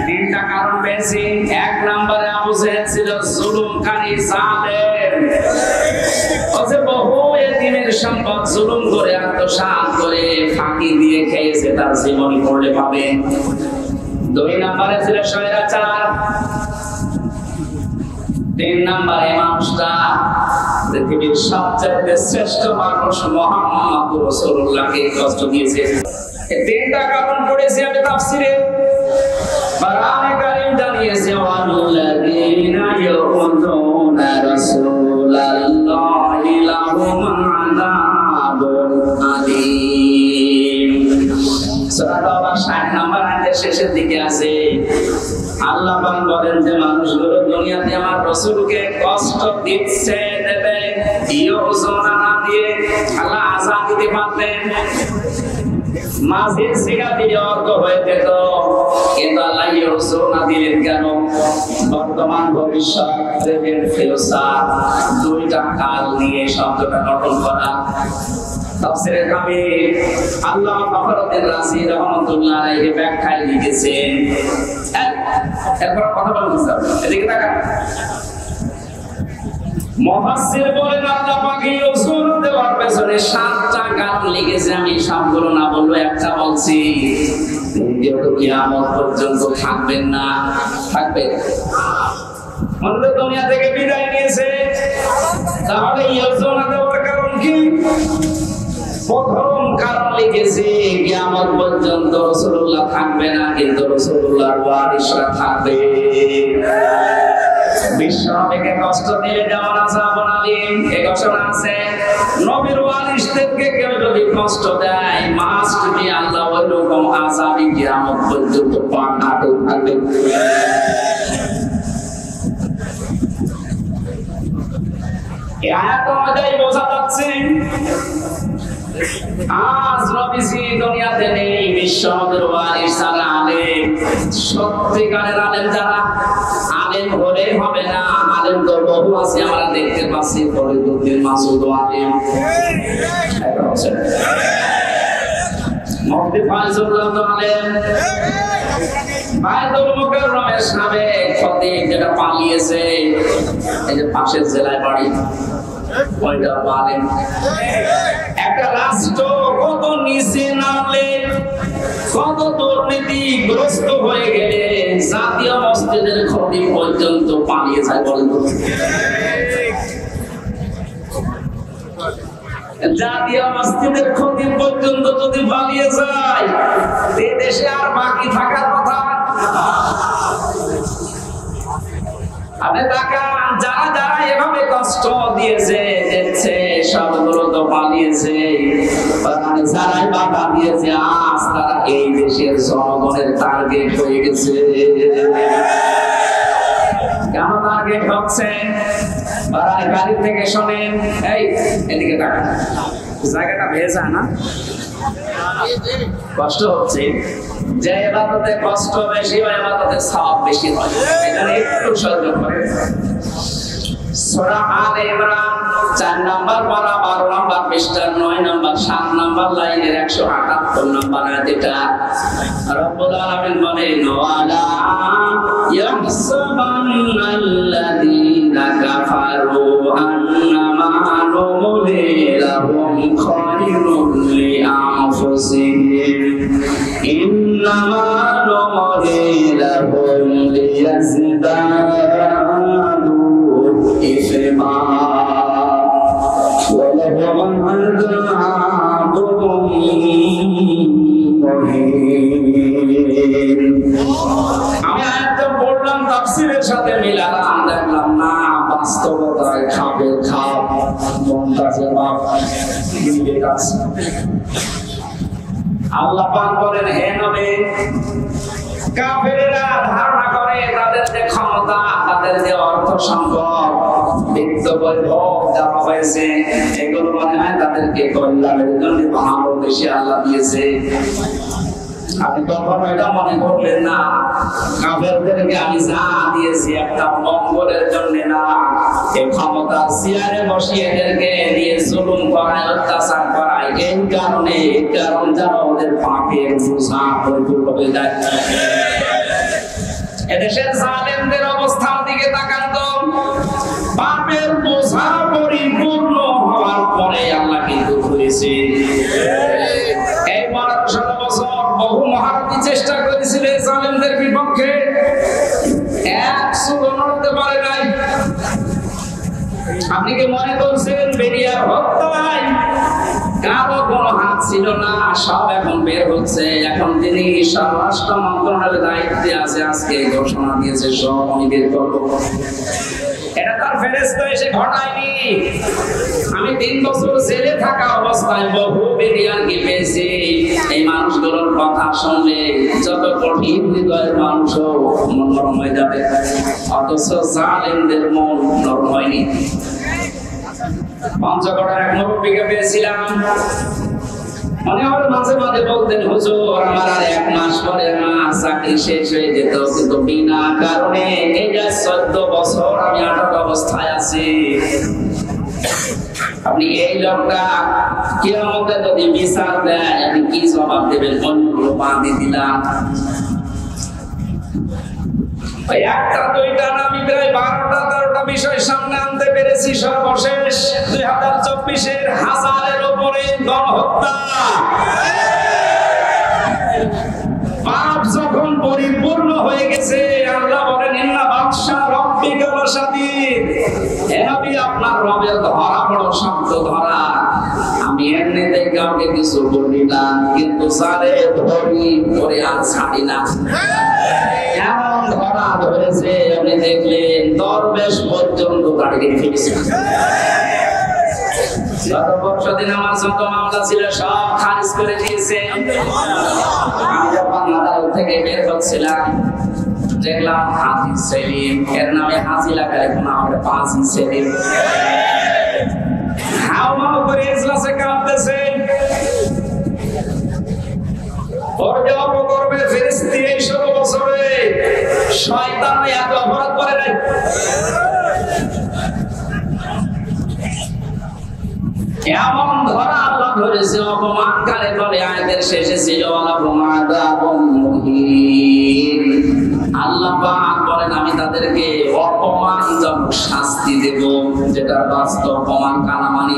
তিনটা কারণ পেয়েছি। এক নম্বরে আবু জেহেল ছিল জুলুমকারী, জালেম। বহু এতিমের সম্পদ জুলুম করে আত্মসাৎ করে ফাঁকি দিয়ে খেয়েছে, তার জীবনী পড়লে পাবে। দুই নম্বরে ছিল স্বৈরাচার। তিন নম্বরে মানুষটা পৃথিবীর সবচেয়ে শ্রেষ্ঠ মানুষ মুহাম্মদ রাসূলুল্লাহকে কষ্ট দিয়েছে। এই তিনটা কারণ পড়েছি আমি তাফসিরে। কোরআনে কারীম জানিয়েছে ওয়াল্লাযীনা ইয়াউযুনা রাসূলাল্লাহি লাহুম আযাবুন আলীম। সূরা তাওবা 60 নম্বর আয়াতের শেষের দিকে আছে, আল্লাহ পাক বলেন যে মানুষগুলো দুনিয়াতে আমার রাসূলকে কষ্ট দিচ্ছে, দেবে, ইউযুনা না দিয়ে আল্লাহ আযাব দিতে পারতেন। মাঝের সিগা দিয়ে অর্থ হয়ে যেত, কিন্তু আল্লাহ ইউযুনা দিলেন কেন? বর্তমান ভবিষ্যৎ, প্রেজেন্ট ফিউচার, দুইটা কাল নিয়ে শব্দটা গঠন করা। তাফসীরে কাবীর আল্লামা ফখরুদ্দীন রাজি রাহমাতুল্লাহ আলাইহি ব্যাখ্যায় লিখেছেন। এরপর কথা বলতে হবে, এদিকে তাকান। মুফাসসির বলেন আল্লাহ পাক ইউযুন দেওয়ার পেছনে 7টা কারণ লিখেছে। আমি সবগুলো না বলবো, একটা বলছি। যেহেতু কিয়ামত পর্যন্ত থাকবেন না, থাকবেন, আমাদের দুনিয়া থেকে বিদায় নিয়েছে, তাহলে ইউযুন দেওয়ার কারণ কি? প্রথম কারণ লিখেছে কিয়ামত পর্যন্ত রাসূলুল্লাহ থাকবে না, কিন্তু রাসূলুল্লাহর ওয়ারিসরা থাকবে। বিশ্বনবীকে কষ্ট দিলে যেমন আযাবুন আলীম, এই ঘোষণা আছে। নবীর ওয়ারিসদেরকে কেউ যদি কষ্ট দেয়, মাস্ট বি আল্লাহ ওইরকম আযাবই কিয়ামত পর্যন্ত পাঠাতে থাকবে। এই আয়াত অনুযায়ী বোঝা যাচ্ছে আজ নবীজি দুনিয়াতে নেই, বিশ্বনবীর ওয়ারিস যারা আলেম, সত্যিকারের আলেম যারা, আলেম হলে হবে না, আলেম তো বহু আছে, আমরা দেখতে পাচ্ছি। ফরিদউদ্দিন মাসুদ আলেম, মুফতি ফায়জুল্লাহ আলেম, বায়তুল মুকাররমের সাবেক খতিব যেটা পালিয়েছে, এই যে পাশের জেলায় বাড়ি, ওইটা আলেম। একটা রাষ্ট্র কত নিচে নামলে, কত দুর্নীতিগ্রস্ত হয়ে গেলে জাতীয় মসজিদের খতিব পর্যন্ত পালিয়ে যায়, বলেন তো? জাতীয় মসজিদের খতিব পর্যন্ত যদি পালিয়ে যায়, এই দেশে আর বাকি থাকার কথা? আপনি তাকান, যারা যারা এভাবে কষ্ট দিয়েছে, দেখছে, সবগুলো তো পালিয়েছে। যারাই বাধা দিয়েছে, আজ তারা এই দেশের জনগণের টার্গেট হয়ে গেছে। কেন টার্গেট হচ্ছে? গাড়ি থেকে শোনেন, এই এদিকে তাকান, জায়গাটা ভেজা না, কষ্ট হচ্ছে। যে ইবাদতে কষ্ট বেশি হয়, ইবাদতে সওয়াব বেশি হয়, এখানে একটু সহ্য করে। সূরা আলে ইমরান 4 নম্বর পারা 12 নম্বর পৃষ্ঠা 9 নম্বর 7 নম্বর লাইনের 178 নম্বর আয়াত। এটা রব্বুল আলামিন বলেন, ওয়ালা ইয়াহসাবান্নাল্লাযীনা কাফারু আন্নামা নুমলি লাহুম খায়রুল লিআনফুসিহিম ইন্নামা নুমলি লাহুম লিয়াজদাদু ইসমা ওয়া লাহুম আযাবুন মুহিন। আমি আয়াতটা পড়লাম, তাফসীরের সাথে মিলালাম, দেখলাম না বাস্তবতায় খাপে খাপ, মনটাকে বাপ মিলে গেছে। আল্লাহ পাক বলেন, হে নবী, কাফেরেরা ধারণা করে তাদের যে ক্ষমতা, তাদের যে অর্থ সম্পদ, বিত্ত বৈভব দেওয়া হয়েছে, এগুলো মনে হয় তাদেরকে কল্যাণের জন্য ভালো বেশি আল্লাহ দিয়েছে। আপনি কখনো এটা মনে করবেন না কাফেরদেরকে আমি যা দিয়েছি একটা মঙ্গলের জন্য না, এই ক্ষমতা চেয়ারে বসিয়ে এদেরকে দিয়ে জুলুম করায়, অত্যাচার করায়, এই কারণে, কারণ যেন ওদের পাপের বোঝা পরিপূর্ণ হয়ে যায়। এদেশের জালেমদের অবস্থার দিকে তাকান তো, পাপের বোঝা পরিপূর্ণ হওয়ার পরে আল্লাহ কিন্তু ধরেছে। এই 12-16 বছর বহু মহারথী চেষ্টা করেছিল এই জালেমদের বিপক্ষে, এক সুযোগ নড়তে পারে নাই। আপনি কি মনে করছেন বেরিয়ার হত্যায় কারো কোনো হাত ছিল না? সব এখন বের হচ্ছে। এখন তিনি স্বরাষ্ট্র মন্ত্রণালয়ের দায়িত্বে আছে, আজকে ঘোষণা দিয়েছে সব আমি বের করবো। এটা তার ফেরেশতা এসে ঘটায়নি। আমি 3 বছর জেলে থাকা অবস্থায় বহু বেরিয়ারকে পেয়েছি। এই মানুষগুলোর কথা শুনলে যত কঠিন হৃদয়ের মানুষও মন নরম হয়ে যাবে, অথচ জালেমদের মন নরম হয়নি। পঞ্চগড়ের এক মুরব্বীকে পেয়েছিলাম, মনে হয় মাঝে মাঝে বলতেন, হুজুর আমার আর 1 মাস পরে আমার চাকরি শেষ হয়ে যেত, কিন্তু বিনা কারণে এই যে 14 বছর আমি আটক অবস্থায় আছি। আপনি এই লোকটা কিয়ামতে যদি বিচার দেয় আপনি কি জবাব দেবেন? অন্যগুলো বাঁধি দিলাম। একটা দুইটা না, আমি প্রায় 12টা-13টা বিষয় সামনে আনতে পেরেছি। সর্বশেষ 2024-এর হাজারের উপরে গণহত্যা। পাপ যখন পরিপূর্ণ হয়ে গেছে, আল্লাহ বলেন ইন্না বাদশা রাব্বিকা লাশাদীদ। হে নবী, আপনার রবের ধরা বড় শক্ত ধরা। আমি এমনিতে কাউকে কিছু বলি না, কিন্তু যারে ধরি পরে আর ছাড়ি না। এমন ধরা ধরেছে, আপনি দেখলেন দরবেশ পর্যন্ত তাকে ফিরেছে। গত বর্ষদিন আমার যত মামলা ছিল সব খারিজ করে দিয়েছে। আমি যখন আদালত থেকে বের হচ্ছিলাম দেখলাম হাজি সেলিম, এর নামে হাজি লাগালে কোনো আমার 5 সেলিম হাও মাও করে ইজলাসে কাঁদতেছে। পরে অপকর্মের ফেরেশতা এই 16 বছরে শয়তান এত অপরাধ করে নাই। এমন ধরা আল্লাহ ধরেছে, অপমানকারী বলে আয়াতের শেষে ছিল আল্লাহ পাক বলেন আমি তাদেরকে অপমানজনক শাস্তি দেব, যেটা বাস্তব অপমান কানামানি।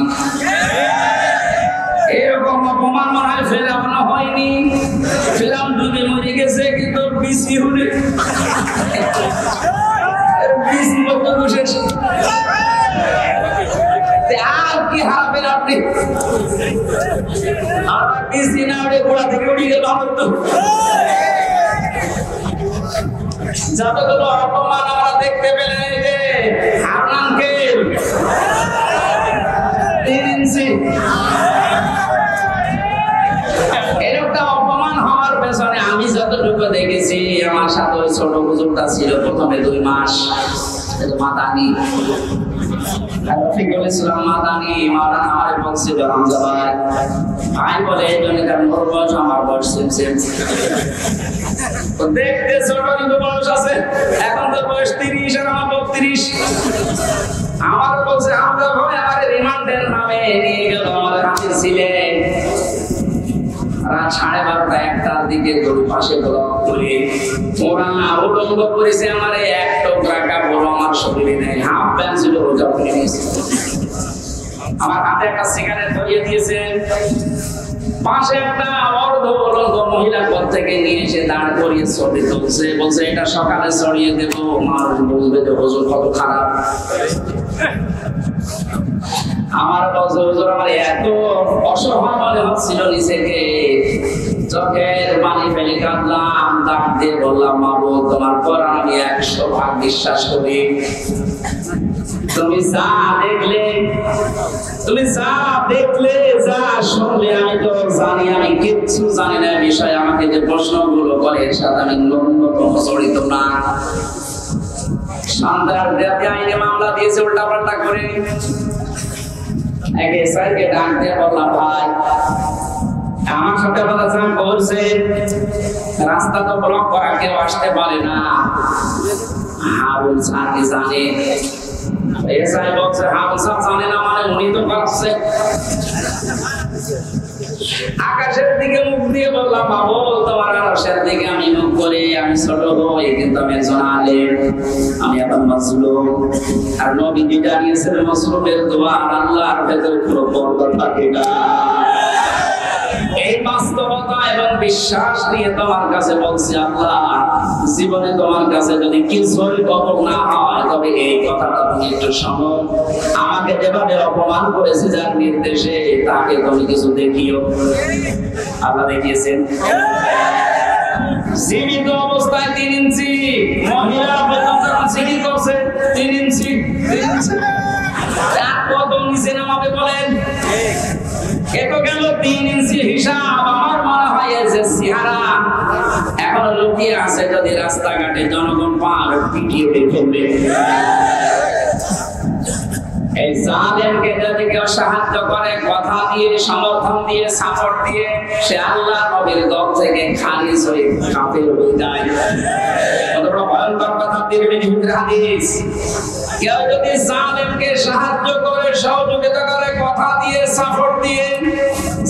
এরকম অপমান মনে হয় ফেরাউন হয়নি। ফেরাউন ডুবে মরে গেছে, কিন্তু বিসি হলে বিসি মত বসে আর কি হারাবেন আপনি? আমরা বিসি না উঠে ঘোড়া থেকে উঠে গেল তো। যতগুলো অপমান আমরা দেখতে পেলেন, এই যে হারনানকে 3 ইঞ্চি এরকম অপমান হওয়ার পেছনে আমি যতটুকু দেখেছি, আমার সাথে ওই ছোট হুজুরটা ছিল প্রথমে 2 মাস, মাদানি রফিকুল ইসলাম মাদানি। মাওলানা আমারে বলছিল হামজা ভাই, আমি বলে এই জন্য কারণ ওর বয়স আমার বয়স সেম। দেখতে ছোট কিন্তু বয়স আছে, এখন তো বয়স 30 আর আমার 32। আমার বলছে হামজা ভাই আমার রিমান্ডের নামে নিয়ে গেল আমাদের হাজির ছিলেন। রাত 12:30-1টার দিকে গরু পাশে ব্লক করে ওরা উলঙ্গ করেছে। আমার এক টুকরা কাপড় আমার শরীরে নেই, হাফ প্যান্ট ছিল রোজা করে নিয়েছে। আমার হাতে একটা সিগারেট ধরিয়ে দিয়েছে। পাশে একটা অর্ধ উলঙ্গ মহিলা ঘর থেকে নিয়ে এসে দাঁড় করিয়ে ছবি তুলছে, বলছে এটা সকালে ছড়িয়ে দেবো, মানুষ বুঝবে যে হুজুর কত খারাপ। আমার হুজুর আমার এত অসহায় মনে হচ্ছিল নিজেকে, চোখের পানি ফেলে কাঁদলাম, ডাক দিয়ে বললাম মাবুদ তোমার কোরআন আমি 100 ভাগ বিশ্বাস করি। তুমি যা দেখলে যা শুনলে আমি তো জানি, আমি কিচ্ছু জানি না বিষয়। আমাকে যে প্রশ্নগুলো করে এর সাথে আমি ন্যূনতম জড়িত না। সন্ত্রাসবাদী আইনে মামলা দিয়েছে উল্টাপাল্টা করে। এক এসআইকে ডাক দিয়ে বললাম ভাই আমার সাথে কথা বলছে, রাস্তা তো ব্লক করা, কেউ আসতে পারে না। হারুন স্যার কি জানে? এসআই বলছে হারুন স্যার জানে না মানে উনি তো পারছে। আকাশের দিকে মুখ দিয়ে বললাম বাবু তোমার আরশের দিকে আমি মুখ করে আমি ছোট হই কিন্তু আমি একজন আলেম, আমি এখন মাসলুম। আর নবীজি জানিয়েছেন মাসলুমের দোয়া আল্লাহর ভেতরে কোনো বরকত থাকে না। এই বাস্তবতা এবং বিশ্বাস নিয়ে তোমার কাছে বলছি আল্লাহ, জীবনে তোমার কাছে যদি কিছুই কবল না হয় তবে এই কথাটা তুমি একটু শোনো। আমাকে যেভাবে অপমান করেছে যার নির্দেশে তাকে তুমি কিছু দেখিও। আল্লাহ দেখিয়েছেন জীবিত অবস্থায় 3 ইঞ্চি, মহিলা পর্যন্ত জিকির করছে 3 ইঞ্চি। কত নিচে নামাবে বলেন? এত গেল 3 ইঞ্চি হিসাব। আমার মনে হয় যে চেহারা এখন লুকিয়ে আছে, যদি রাস্তাঘাটে জনগণ পার পিটিয়ে ফেলবে। এই জালেমকে যদি কেউ সাহায্য করে কথা দিয়ে, সমর্থন দিয়ে, সাপোর্ট দিয়ে, সে আল্লাহ নবীর দল থেকে খারিজ হয়ে কাফের হয়ে যায়। কত বড় ভয়ঙ্কর কথা তিরমিজির হাদিস। কেউ যদি জালেমকে সাহায্য করে, সহযোগিতা করে, কথা দিয়ে, সাপোর্ট দিয়ে,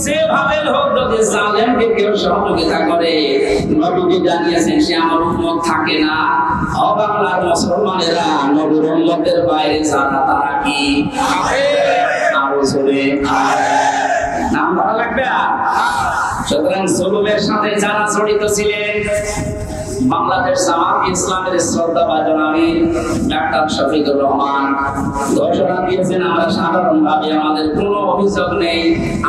যেভাবে হোক যদি জালেমকে কেউ সহযোগিতা করে, নবীজি জানিয়েছেন সে আমার উম্মত থাকে না। ও বাংলার মুসলমানেরা, নবীর উম্মতের বাইরে যারা তারা কি আরো জোরে নাম ভালো লাগবে। সুতরাং জুলুমের সাথে যারা জড়িত ছিলেন, বাংলাদেশ জামাত ইসলামের শ্রদ্ধাভাজন আমির ডাক্তার শফিকুর রহমান ঘোষণা দিয়েছেন, আমরা সাধারণভাবে আমাদের কোনো অভিযোগ নেই,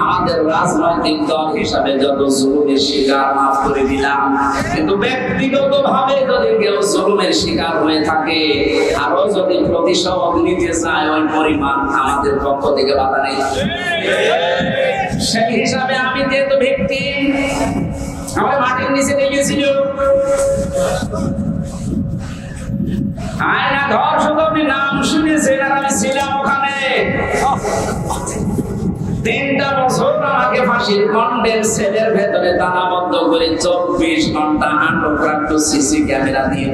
আমাদের রাজনৈতিক দল হিসাবে যত জুলুমের শিকার মাফ করে দিলাম, কিন্তু ব্যক্তিগত ভাবে যদি কেউ জুলুমের শিকার হয়ে থাকে আরো যদি প্রতিশোধ নিতে চায় ওই পরিমাণ আমাদের পক্ষ থেকে বাধা নেই। সেই হিসাবে আমি যেহেতু ভিকটিম, আমার মাটির নিচে গিয়েছিল আয়না ঘর, শুধু আপনি নাম শুনেছেন আর আমি ছিলাম ওখানে। 3টা বছর আমাকে ফাঁসির কন্ডের সেলের ভেতরে তালাবদ্ধ করে 24 ঘন্টা আটক রাখতো সিসি ক্যামেরা দিয়ে।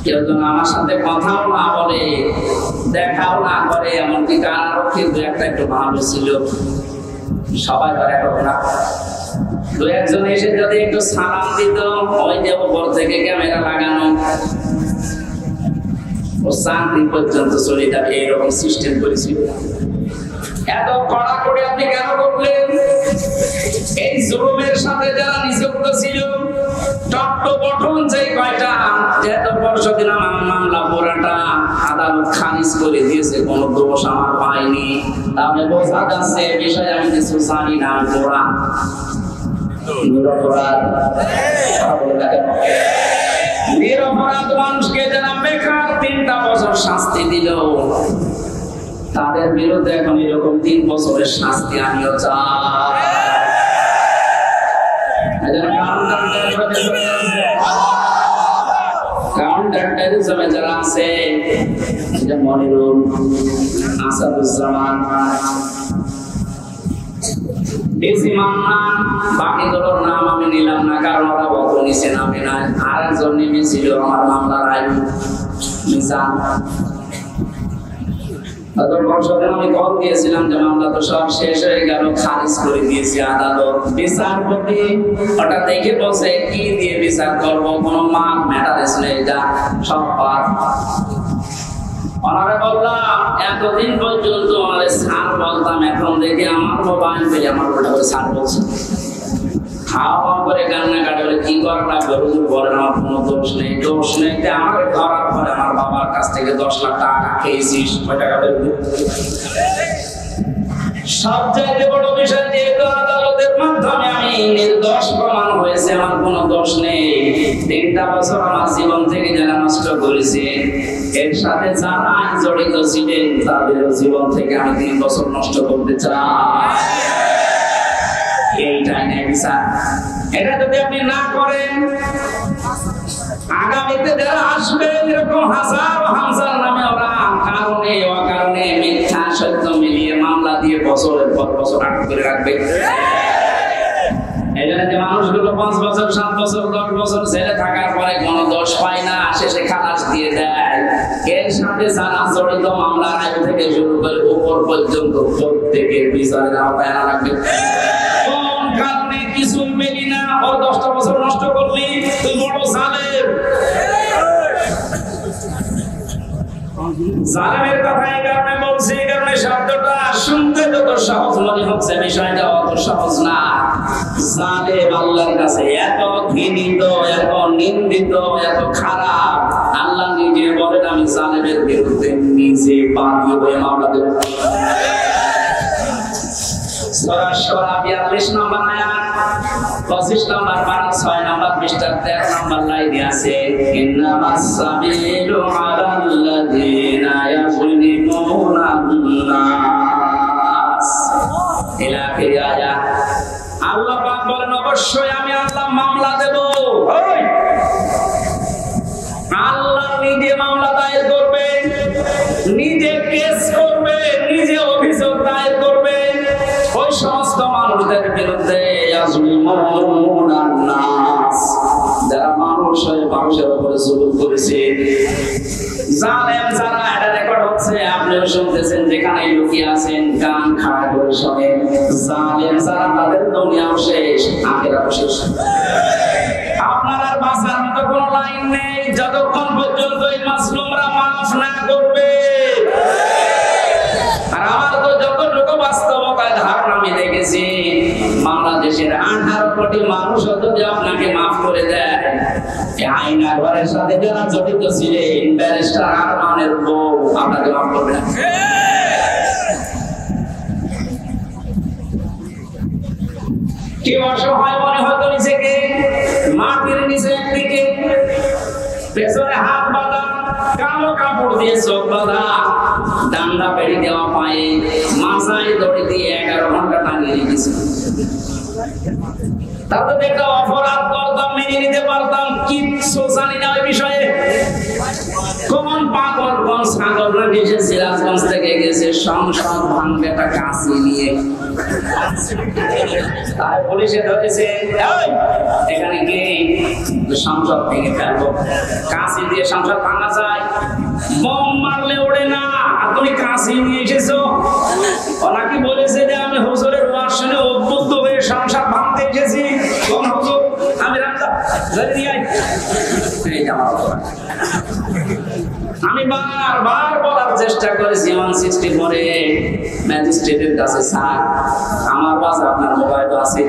কেউ যেন আমার সাথে কথাও না বলে, দেখাও না করে, এমনকি কারারক্ষী দু একটা একটু ভালো ছিল, সবাই তার একক না। 2-1 এসে যদি একটু সালাম দিত, ওই যে উপর থেকে ক্যামেরা লাগানো, ও চাকরি পর্যন্ত চলে যাবে, এইরকম সিস্টেম করেছিল। এত কড়া করে আপনি কেন করলেন? এই জুলুমের সাথে যারা নিযুক্ত ছিল, টপ্প গঠন যে কয়টা, যেহেতু পরশুদিন আমার মামলা পুরাটা আদালত খারিজ করে দিয়েছে, কোনো দোষ আমার পাইনি, তাহলে বোঝা যাচ্ছে বিষয়ে আমি কিছু জানি না। কোরআন নিরপরাধ নিরপরাধ মানুষকে যারা বেকার 3টা বছর শাস্তি দিল, তাদের বিরুদ্ধে এখন এরকম 3 বছরের শাস্তি আমিও চাই। কাউন্টার টেররিজমে যারা আছে, মনিরুল, আসাদুজ্জামান, বাকিগুলোর নাম আমি নিলাম না, কারণ ওরা বড় নিচে নামে না। আর একজন নেমেছিল আমার মামলার আইন মিজান। আমি কল দিয়েছিলাম যে মামলা তো সব শেষ হয়ে গেল, খারিজ করে দিয়েছি আদালত। বিচারপতি ওটা দেখে বসে কি দিয়ে বিচার করবো, কোনো মান ম্যাটারেস নেই, যা সব পার। ওনারে বললাম এতদিন পর্যন্ত আমাদের স্যার বলতাম, এখন দেখি আমার মোবাইল পেয়ে আমার ওটা করে স্যার বলছে। খাওয়া করে কান্নাকাটি করে কি করা লাগবে, হুজুর বলেন আমার কোনো দোষ নেই। দোষ নেই আমাকে ধরার পরে আমার বাবার কাছ থেকে 10 লাখ টাকা খেয়েছিস, কয় টাকা দেবো? সবচাইতে বড় বিষয়, যেহেতু আদালতের মাধ্যমে আমি নির্দোষ প্রমাণ হয়েছে, আমার কোনো দোষ নেই। 3টা বছর আমার জীবন থেকে যারা নষ্ট করেছে, এর সাথে যারা জড়িত ছিলেন তাদের জীবন থেকে আমি 3 বছর নষ্ট করতে চাই। এইটাই নেই বিচার। এটা যদি আপনি না করেন, আগামীতে যারা আসবে এরকম হাজার হামজার নামে ওরা কারণে অকারণে মিথ্যা সত্য মিলিয়ে মামলা দিয়ে বছরের পর বছর আটক করে রাখবে। এই জন্য যে মানুষগুলো 5 বছর, 7 বছর, 10 বছর জেলে থাকার পরে কোনো দোষ পায় না, শেষে খালাস দিয়ে দেয়। এর সাথে যারা জড়িত মামলার আগে থেকে শুরু করে উপর পর্যন্ত প্রত্যেকের বিচারের আওতায় আনা রাখবে। কারণে কিছু মেলি না, ও 10টা বছর নষ্ট করলি, তুই বড় জালেম। জালেমের কথা এই কারণে বলছি, এই কারণে শব্দটা শুনতে যত সহজ মনে হচ্ছে, বিষয়টা অত সহজ না। জালেম আল্লাহর কাছে এত ঘৃণিত, এত নিন্দিত, এত খারাপ, আল্লাহ নিজে বলেন আমি জালেমের বিরুদ্ধে নিজে বাদী হয়ে মামলা দেব। সূরা শুরা 42 নম্বর আয়াত, 25 নম্বর পারা, 6 নম্বর পৃষ্ঠা, 13 নম্বর লাইনে আছে, ইন্নামাস সাবিলু আলাল্লাযিনা ইয়াযলিমুনা আন-নাস। ইলা আখির আয়াত। আল্লাহ পাক বলেন অবশ্যই আমি আল্লাহ মামলা দেব। আল্লাহ নিজে মামলা দায়ের করবে, নিজে কেস করবে, নিজে অভিযোগ দায়ের করবে ওই সমস্ত মানুষদের বিরুদ্ধে যারা মানুষ হয়ে মানুষের উপরে জুলুম করেছে। জালেম যারা, এটা রেকর্ড হচ্ছে, আপনিও শুনতেছেন, যেখানে লুকিয়ে আছেন কান খাড়া করে শোনেন। জালেম যারা, তাদের দুনিয়াও শেষ, আখিরাতও শেষ। আপনার আর বাঁচার মতো কোনো লাইন নেই যতক্ষণ পর্যন্ত এই মাসলুমরা মাফ না করবে। আর আমার তো যতটুকু বাস্তবতায় ধারণা আমি দেখেছি, বাংলাদেশের 18 কোটি মানুষ যদি আপনাকে মাফ করে দেয়, আইনা ঘরের সাথে যারা জড়িত ছিলেন, ব্যারিস্টার আরমানের বউ আপনাকে মাফ করবে না। কি অসহায় মনে হতো নিজেকে, মাটির নিচে একদিকে, পেছনে হাত বাঁধা, কালো কাপড় দিয়ে চোখ বাঁধা, ডান্ডা বেড়ি দেওয়া পায়ে, মাথায় দড়ি দিয়ে 11 ঘন্টা টাঙিয়ে রেখেছে। তাদের একটা অপরাধ করতাম, মেনে নিতে পারতাম, কিচ্ছু জানি না ওই বিষয়ে। কোন পাগল কোন ছাগল না এসে সিরাজগঞ্জ থেকে গেছে সংসদ ভাঙবে একটা কাঁচি নিয়ে, তাই পুলিশে ধরেছে, এখানে কে সংসদ থেকে ফেলবো। কাঁচি দিয়ে সংসদ ভাঙা যায়? বোম মারলে ওড়ে না, আর তুমি কাঁচি নিয়ে এসেছো। ওনাকে বলেছে যে আমি হুজুরের ওয়াজ শুনে উদ্বুদ্ধ হয়ে সংসদ ভাঙতে এসেছি। কোন হুজুর? আমি রামদা, ধরে নিয়ে আয়। এই আমার অপরাধ। আমি বারবার বলার চেষ্টা করেছি 164 এ ম্যাজিস্ট্রেটের কাছে, স্যার আমার ওয়াজ আপনার মোবাইল আছে,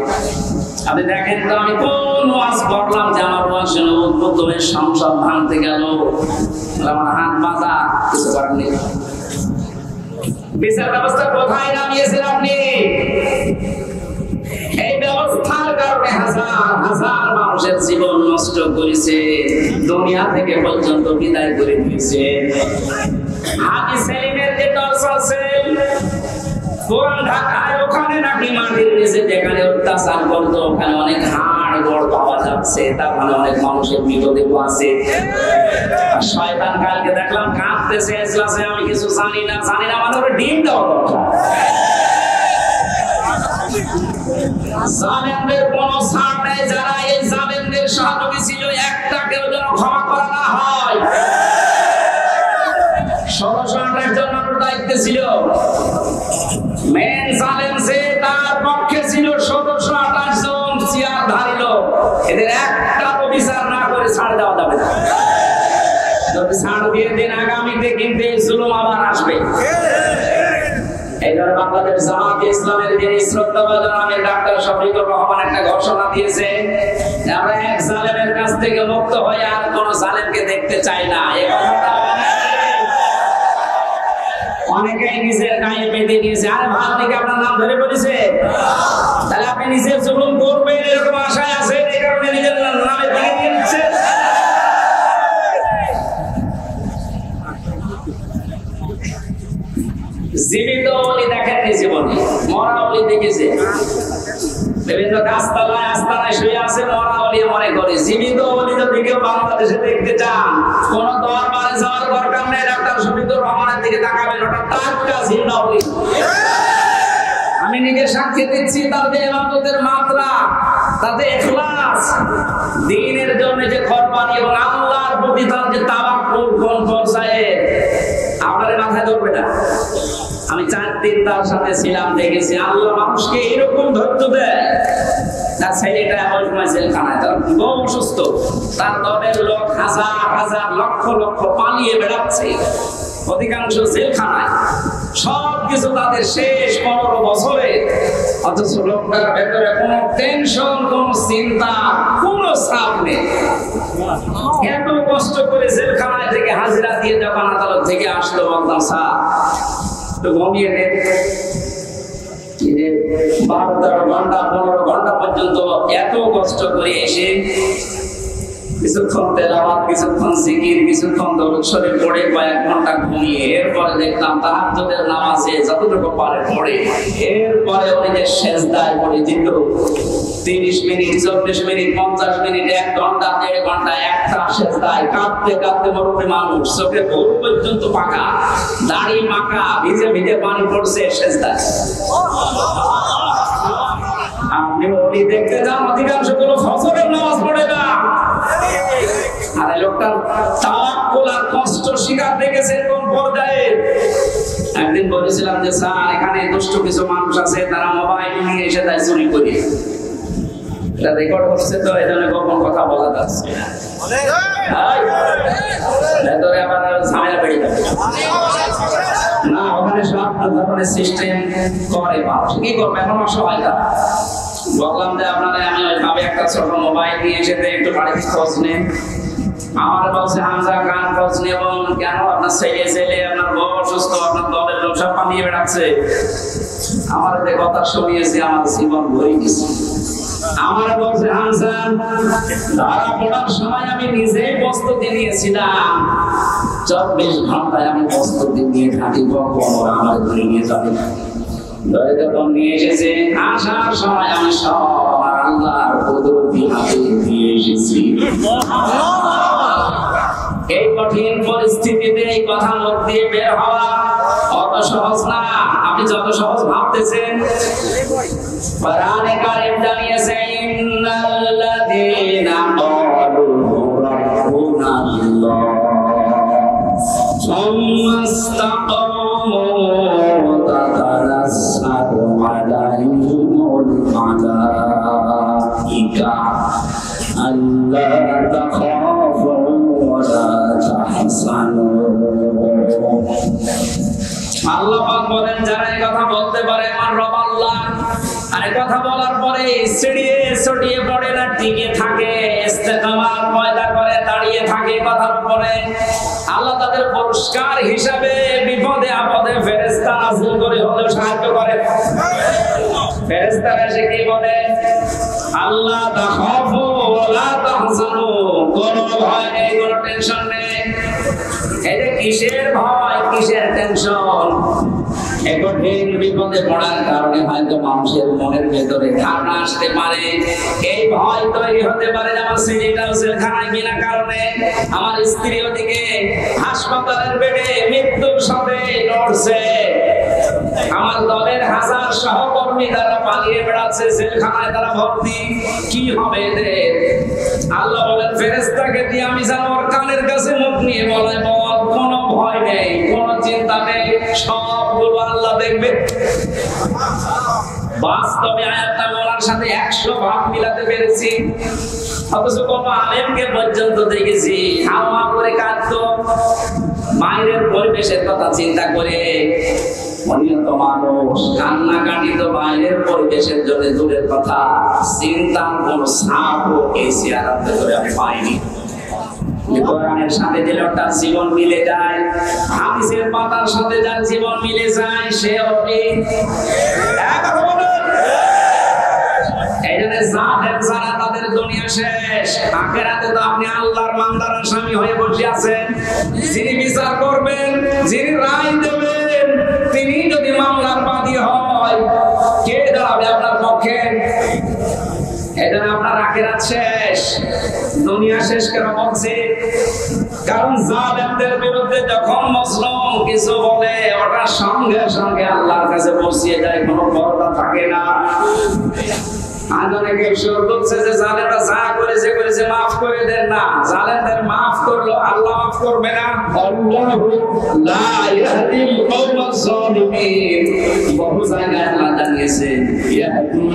আপনি দেখেন তো আমি কোন ওয়াজ করলাম যে আমার ওয়াজ শুনে উদ্বুদ্ধ হয়ে সংসদ ভাঙতে গেল। আমার হাত বাঁধা, কিছু করার নেই। বিচার ব্যবস্থা কোথায় নামিয়েছেন আপনি? এই ব্যবস্থার কারণে হাজার হাজার মানুষের জীবন নষ্ট করেছে, দুনিয়া থেকে পর্যন্ত বিদায় করে দিয়েছে। হাজি সেলিমের যে টর্চার সেল পুরান ঢাকায়, ওখানে নাকি মাটির নিচে যেখানে অত্যাচার করতো, ওখানে অনেক হাড় গোড় পাওয়া যাচ্ছে, তার মানে অনেক মানুষের মৃতদেহ আছে। শয়তান কালকে দেখলাম কাঁদতেছে, এজলাসে আমি কিছু জানি না, জানি না মানে ওরা ডিম দেওয়া দরকার। জালেমদের কোন ছাড় নেই, যারা এই জালেমদের সহযোগী ছিল, একটা কেউ যেন ক্ষমা করা না হয়। 1628 জন মানুষ দায়িত্বে ছিল, মেন জালেম যে তার পক্ষে ছিল 1728 জন চেয়ারধারী লোক, এদের একটা বিচার না করে ছাড় দেওয়া যাবে না। যদি ছাড় দিয়ে দেন, আগামীতে কিন্তু এই জুলুম আবার আসবে। এইবার বাংলাদেশ জামাত ইসলামের যিনি শ্রদ্ধাভাজন আমির ডাক্তার শফিকুর রহমান একটা ঘোষণা দিয়েছে, আমরা এক জালেমের কাছ থেকে মুক্ত হয়ে আর কোন জালেমকে দেখতে চাই না। এই কথাটা অনেকেই নিজের গায়ে বেঁধে নিয়েছে। আরে ভাই, আপনি কি আপনার নাম ধরে বলেছে? তাহলে আপনি নিজের জুলুম করবেন এরকম আশায় আছেন, এই কারণে নিজের নামে বেঁধে দিয়ে নিচ্ছে। জীবিত ওলি দেখেননি জীবনে, মরা ওলি দেখেছে। বিভিন্ন গাছতলায় আস্তানায় শুয়ে আছে মরা ওলি মনে করে। জীবিত ওলি যদি কেউ বাংলাদেশে দেখতে চান, কোন দরবারে যাওয়ার দরকার নেই, ডাক্তার শফিকুর রহমানের দিকে তাকাবেন, ওটা টাটকা জিন্দা ওলি। আমি নিজে সাক্ষী দিচ্ছি, তার যে ইবাদতের মাত্রা, তাতে ইখলাস, দ্বীনের জন্য যে কুরবানি এবং আল্লাহর প্রতি তার যে তাওয়াক্কুল কোন পর্যায়ে আপনার মাথায় ধরবে না। আমি 4 দিন তার সাথে ছিলাম, দেখেছি আল্লাহ মানুষকে এরকম ধৈর্য দেয়। তার ছেলেটা ওই সময় জেলখানায়, তার বউ অসুস্থ, তার দলের লোক হাজার হাজার লক্ষ লক্ষ পালিয়ে বেড়াচ্ছে, অধিকাংশ জেলখানায়, সবকিছু তাদের শেষ 15 বছরে, অথচ লোকটার ভেতরে কোনো টেনশন, কোনো চিন্তা, কোনো চাপ নেই। এত কষ্ট করে জেলখানায় থেকে হাজিরা দিয়ে যখন আদালত থেকে আসলো, বলতাম স্যার তো ঘুমিয়ে নেন। 12-13 ঘন্টা 15 ঘন্টা পর্যন্ত এত কষ্ট করে এসে কিছুক্ষণ তেলাওয়াত, কিছুক্ষণ জিকির, কিছুক্ষণ দরুদ শরীফ পড়ে কয়েক ঘন্টা ঘুমিয়ে এরপরে দেখলাম তাহাজ্জুদের নামাজে যতটুকু পারে পড়ে, এরপরে ওই যে সেজদায় পড়ে যেত 30 মিনিট, 40 মিনিট, 50 মিনিট, 1 ঘন্টা, 1.5 ঘন্টা একটা সেজদায় কাঁদতে কাঁদতে মুরব্বি মানুষ, চোখে ভোর পর্যন্ত পাকা, দাড়ি মাখা, ভিজে ভিজে পানি পড়ছে সেজদায়। আপনি ওলি দেখতে যান, অধিকাংশ গুলো ফজরের নামাজ পড়ে না। আর এই লোকটার তাওয়াক্কুল আর কষ্ট স্বীকার দেখেছে কোন পর্যায়ে। একদিন বলেছিলাম যে স্যার এখানে দুষ্ট কিছু মানুষ আছে, তারা মোবাইল নিয়ে এসে তাই চুরি করে, এটা রেকর্ড করছে, তো এই জন্য গোপন কথা বলা যাচ্ছে ভেতরে আবার ঝামেলা বেড়ে যাবে না। ওখানে সব ধরনের সিস্টেম করে মানুষ, কি করবে এখন অসহায়তা। বললাম যে আপনারা, আমি ওইভাবে একটা ছোট মোবাইল নিয়ে এসে একটু বাড়িতে খোঁজ নেন। আমার বলছে হামজা খান খোঁজ নেবেন কেন? আপনার ছেলে আপনার বউ অসুস্থ, আপনার দলের লোক সব পালিয়ে বেড়াচ্ছে। আমার যে কথা শুনিয়েছি আমার জীবন ভরে গেছে। আমার বলছে হামজা, ধরা পড়ার সময় আমি নিজেই প্রস্তুতি নিয়েছিলাম, 24 ঘন্টায় আমি প্রস্তুতি নিয়ে থাকি, কখনো আমার ধরে নিয়ে যাবে না। যখন নিয়ে এসেছে, আসার সময় আমি সব আমার আল্লাহর কুদরতি হাতে দিয়ে এসেছি। এই কঠিন পরিস্থিতিতে এই কথা মুখ দিয়ে বের হওয়া অত সহজ না, আপনি যত সহজ ভাবতেছেন। কোরআনে কারীম জানিয়েছে, ইন্নাল্লাযীনা ক্বালু রাব্বুনা আল্লাহ সুম্মা ইসতাকামু তাতানাজ্জালু আলাইহিমুল মালাঈকা আল্লা তাখাফু ওয়া লা তাহজানু। আল্লাহ পাক বলেন, যারা এই কথা বলতে পারে আমার রব আল্লাহ, আর এই কথা বলার পরে ছড়িয়ে পড়ে না, টিকে থাকে, ইস্তেকামাত পয়দা করে, দাঁড়িয়ে থাকে কথার উপরে, আল্লাহ তাদের পুরস্কার হিসাবে বিপদে আপদে ফেরেশতা নাযিল করে হলেও সাহায্য করে। ফেরেশতারা এসে কি বলে? আল্লাহ তাখাফু ওয়া লা তাহজানু, কোনো ভয় নেই, কোনো টেনশন নেই। এই যে কিসের ভয়, কিসের টেনশন? এই কঠিন বিপদে পড়ার কারণে হয়তো মানুষের মনের ভেতরে ধারণা আসতে পারে, এই ভয় তৈরি হতে পারে যে আমার ছেলেটাও জেলখানায় বিনা কারণে, আমার স্ত্রী ওদিকে হাসপাতালের বেডে মৃত্যুর সাথে লড়ছে, আমার দলের হাজার সহকর্মী তারা পালিয়ে বেড়াচ্ছে, জেলখানায় তারা ভর্তি, কি হবে এদের? আল্লাহ বলেন ফেরেশতাকে দিয়ে আমি যেন ওর কানের কাছে মুখ নিয়ে বলে, বল কোনো ভয় নেই, কোনো চিন্তা নেই, সবগুলো আল্লাহ দেখবে। বাস্তবে আয়াতটা বলার সাথে 100 ভাগ মিলাতে পেরেছি। অথচ কোন আলেমকে পর্যন্ত দেখেছি হাওয়া করে কাঁদতো বাইরের পরিবেশের কথা চিন্তা করে। অনিয়ত মানুষ কান্নাকাটি তো বাইরের পরিবেশের জন্য দূরের কথা, চিন্তার কোন ছাপও এই চেহারাতে করে আমি পাইনি। কোরআনের সাথে যে লোকটার জীবন মিলে যায়, হাদিসের পাতার সাথে যার জীবন মিলে যায়, সে ওলি। যারা তাদের দুনিয়া শেষ, আখিরাতে তো আপনি আল্লাহর বান্দার আসামি হয়ে বসে আছেন। যিনি বিচার করবেন, যিনি রায় দেবেন, তিনি যদি মামলার বাদী হয়, কে দাঁড়াবে আপনার পক্ষে? এটা আপনার আখিরাত শেষ, দুনিয়া শেষ কেন বলছি? কারণ জালেমদের বিরুদ্ধে যখন মুসলিম কিছু বলে, ওটা সঙ্গে সঙ্গে আল্লাহর কাছে পৌঁছিয়ে যায়, কোনো পরদা থাকে না। আজ অনেকে বলছে যে জালেমরা যা করেছে মাফ করে দেন না, জালেমদের মাফ করলো আল্লাহ মাফ করবে না। আল্লাহু লা ইয়াহদিল কওমাজ জালিমিন। বহু জায়গায় আল্লাহ জানিয়েছেন ইয়াহদি,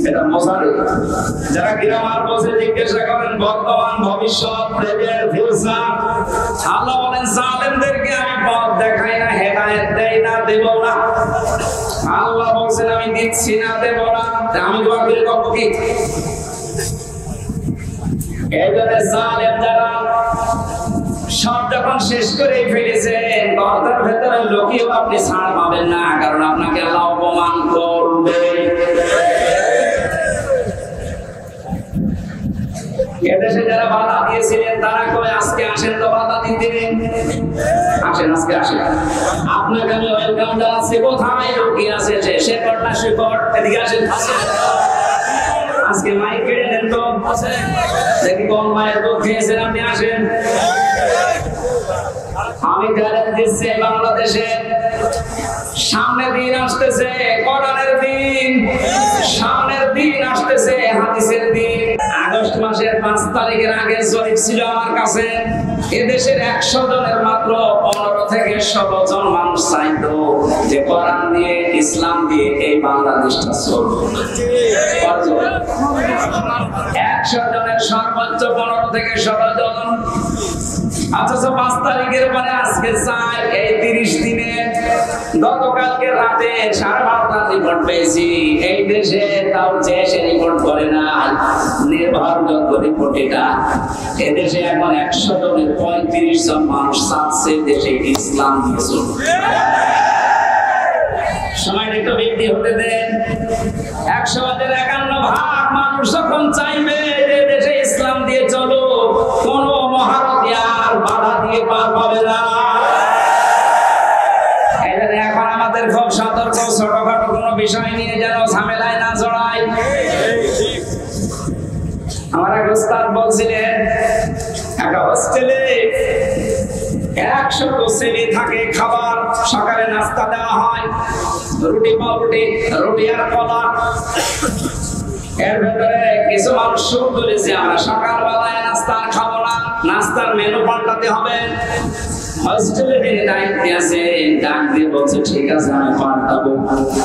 এটা মজারে যারা গ্রামার বসে জিজ্ঞাসা করেন বর্তমান ভবিষ্যৎ প্রেজেন্ট ফিউচার, আল্লাহ বলেন জালেমদেরকে আমি পথ দেখাই না, হেদায়েত দেই না, দেব না। আল্লাহ বলেন আমি দিচ্ছি না, দেব না। আমি দোয়া করে কব কি এবারে জালেম যারা সব যখন শেষ করে ফেলেছেন, দরজার ভেতরে লোকেও আপনি ছাড় পাবেন না, কারণ আপনাকে আল্লাহ অপমান করবে। এদেশে যারা বাধা দিয়েছিলেন তারা কয় আজকে আসেন তো বাধা দিতে, আসেন আজকে আসেন, আপনাকে আমি ওয়েলকাম জানাচ্ছি। কোথায় লুকিয়ে আছে সে কর্ণা শিকড়, এদিকে আসেন। আজকে মাইক কেড়ে নেন তো, দেখি কোন মায়ের দুধ খেয়েছেন, আপনি আসেন। আমি চ্যালেঞ্জ দিচ্ছি বাংলাদেশে সামনের দিন আসতেছে, কোরআনের দিন, সামনের দিন আসতেছে, হাদিসের দিন। আগস্ট মাসের 5 তারিখের আগে জরিপ ছিল আমার কাছে, এদেশের 100 জনের মাত্র 15 থেকে 16 জন মানুষ চাইতো যে কোরআন দিয়ে ইসলাম দিয়ে এই বাংলাদেশটা চলবে। 100 জনের সর্বোচ্চ 15 থেকে 16 জন। অথচ 5 তারিখের পরে আজকে চাই এই 30 দিনে, গতকালকে রাতে 12:30 রিপোর্ট পেয়েছি এই দেশে, তাও যে সে রিপোর্ট করে না, নির্ভরযোগ্য রিপোর্ট এটা। এদেশে এখন 100 জনের 35 জন মানুষ চাচ্ছে দেশে ইসলাম দিয়ে চলবে। সময়টা একটু বৃদ্ধি হতে দেন। 151 মানুষ যখন চাইবে যে দেশে ইসলাম দিয়ে চলো, কোন মহারথী আর বাধা দিয়ে পার পাবে না। এখন আমাদের খুব সতর্ক, ছোটখাটো কোনো বিষয় নিয়ে যেন ঝামেলায় না জড়াই। আমার এক ওস্তাদ বলছিলেন একটা হোস্টেলে 100 ছেলে থাকে, খাবার সকালে নাস্তা দেওয়া হয়, রুটি পাউরুটি, রুটি আর কলা। এর ভেতরে কিছু মানুষ সুর তুলেছে আমরা সকালবেলায় নাস্তা খাবো না, নাস্তার মেনু পাল্টাতে হবে। হোস্টেলে যিনি দায়িত্বে আছে ডাক দিয়ে বলছে ঠিক আছে আমি পাল্টাবো,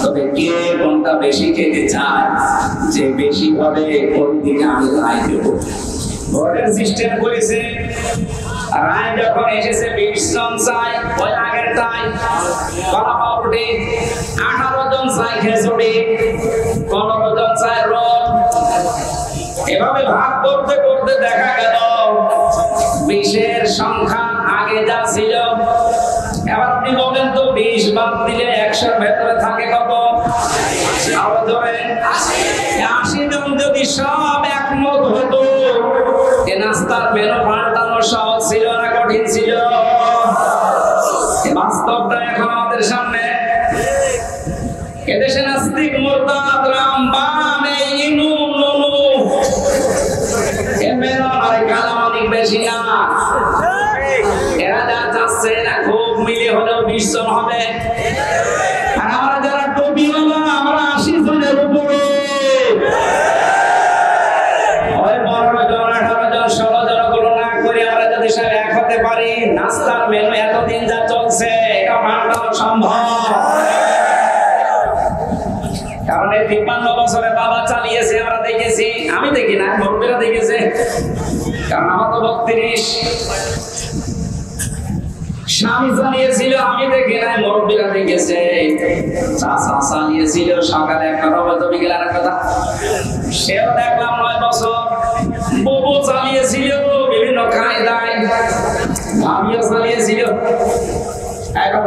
তবে কে কোনটা বেশি খেতে চায়, যে বেশি হবে ওই দিকে আমি রায় দেবো। ভোটের সিস্টেম করেছে, রায় যখন এসেছে 20 জন চাই ওই আগের টাই কলা পাউরুটি, 18 জন চাই খেচুড়ি, 15 জন চাই রোল। এভাবে ভাগ করতে করতে দেখা গেল 20-এর সংখ্যা আগে যা ছিল। এবার আপনি বলেন তো 20 বাদ দিলে 100-র ভেতরে থাকে কত? 80 জন যদি সব একমত হতো, এ নাস্তার মেনু পাল্টানো সহজ ছিল না কঠিন ছিল? বাস্তবটা এখন আমাদের সামনে। এদেশে নাস্তিক, মুরতাদ, রাম, বাম, এই ইনু নুনু এ মেলা আর কালাম অনেক বেশি না। এরা যা চাচ্ছে এরা খুব মিলে হলেও 20 জন হবে। আর আমরা যারা টুপিওয়ালা আমরা 80 জনের উপরে, ওই 15 জন, 18 জন, 16 জন গুলো না করে আমরা যদি সব এক হতে পারি, নাস্তার মেনু এতদিন যা চলছে এটা পাল্টানো সম্ভব। কারণ এই 53 বছরে বাবা চালিয়েছে, আমরা দেখেছি। আমি দেখি না, মুরব্বীরা দেখেছে, কারণ আমার তো 32। স্বামী চালিয়েছিল, আমি দেখি না, মুরব্বীরা দেখেছে। চাচা চালিয়েছিল, সকালে একটা রবে তো বিকেলে আর একটা, সেও দেখলাম 9 বছর। বউ চালিয়েছিল বিভিন্ন কায়দায়, ভাবিও চালিয়েছিল, এখন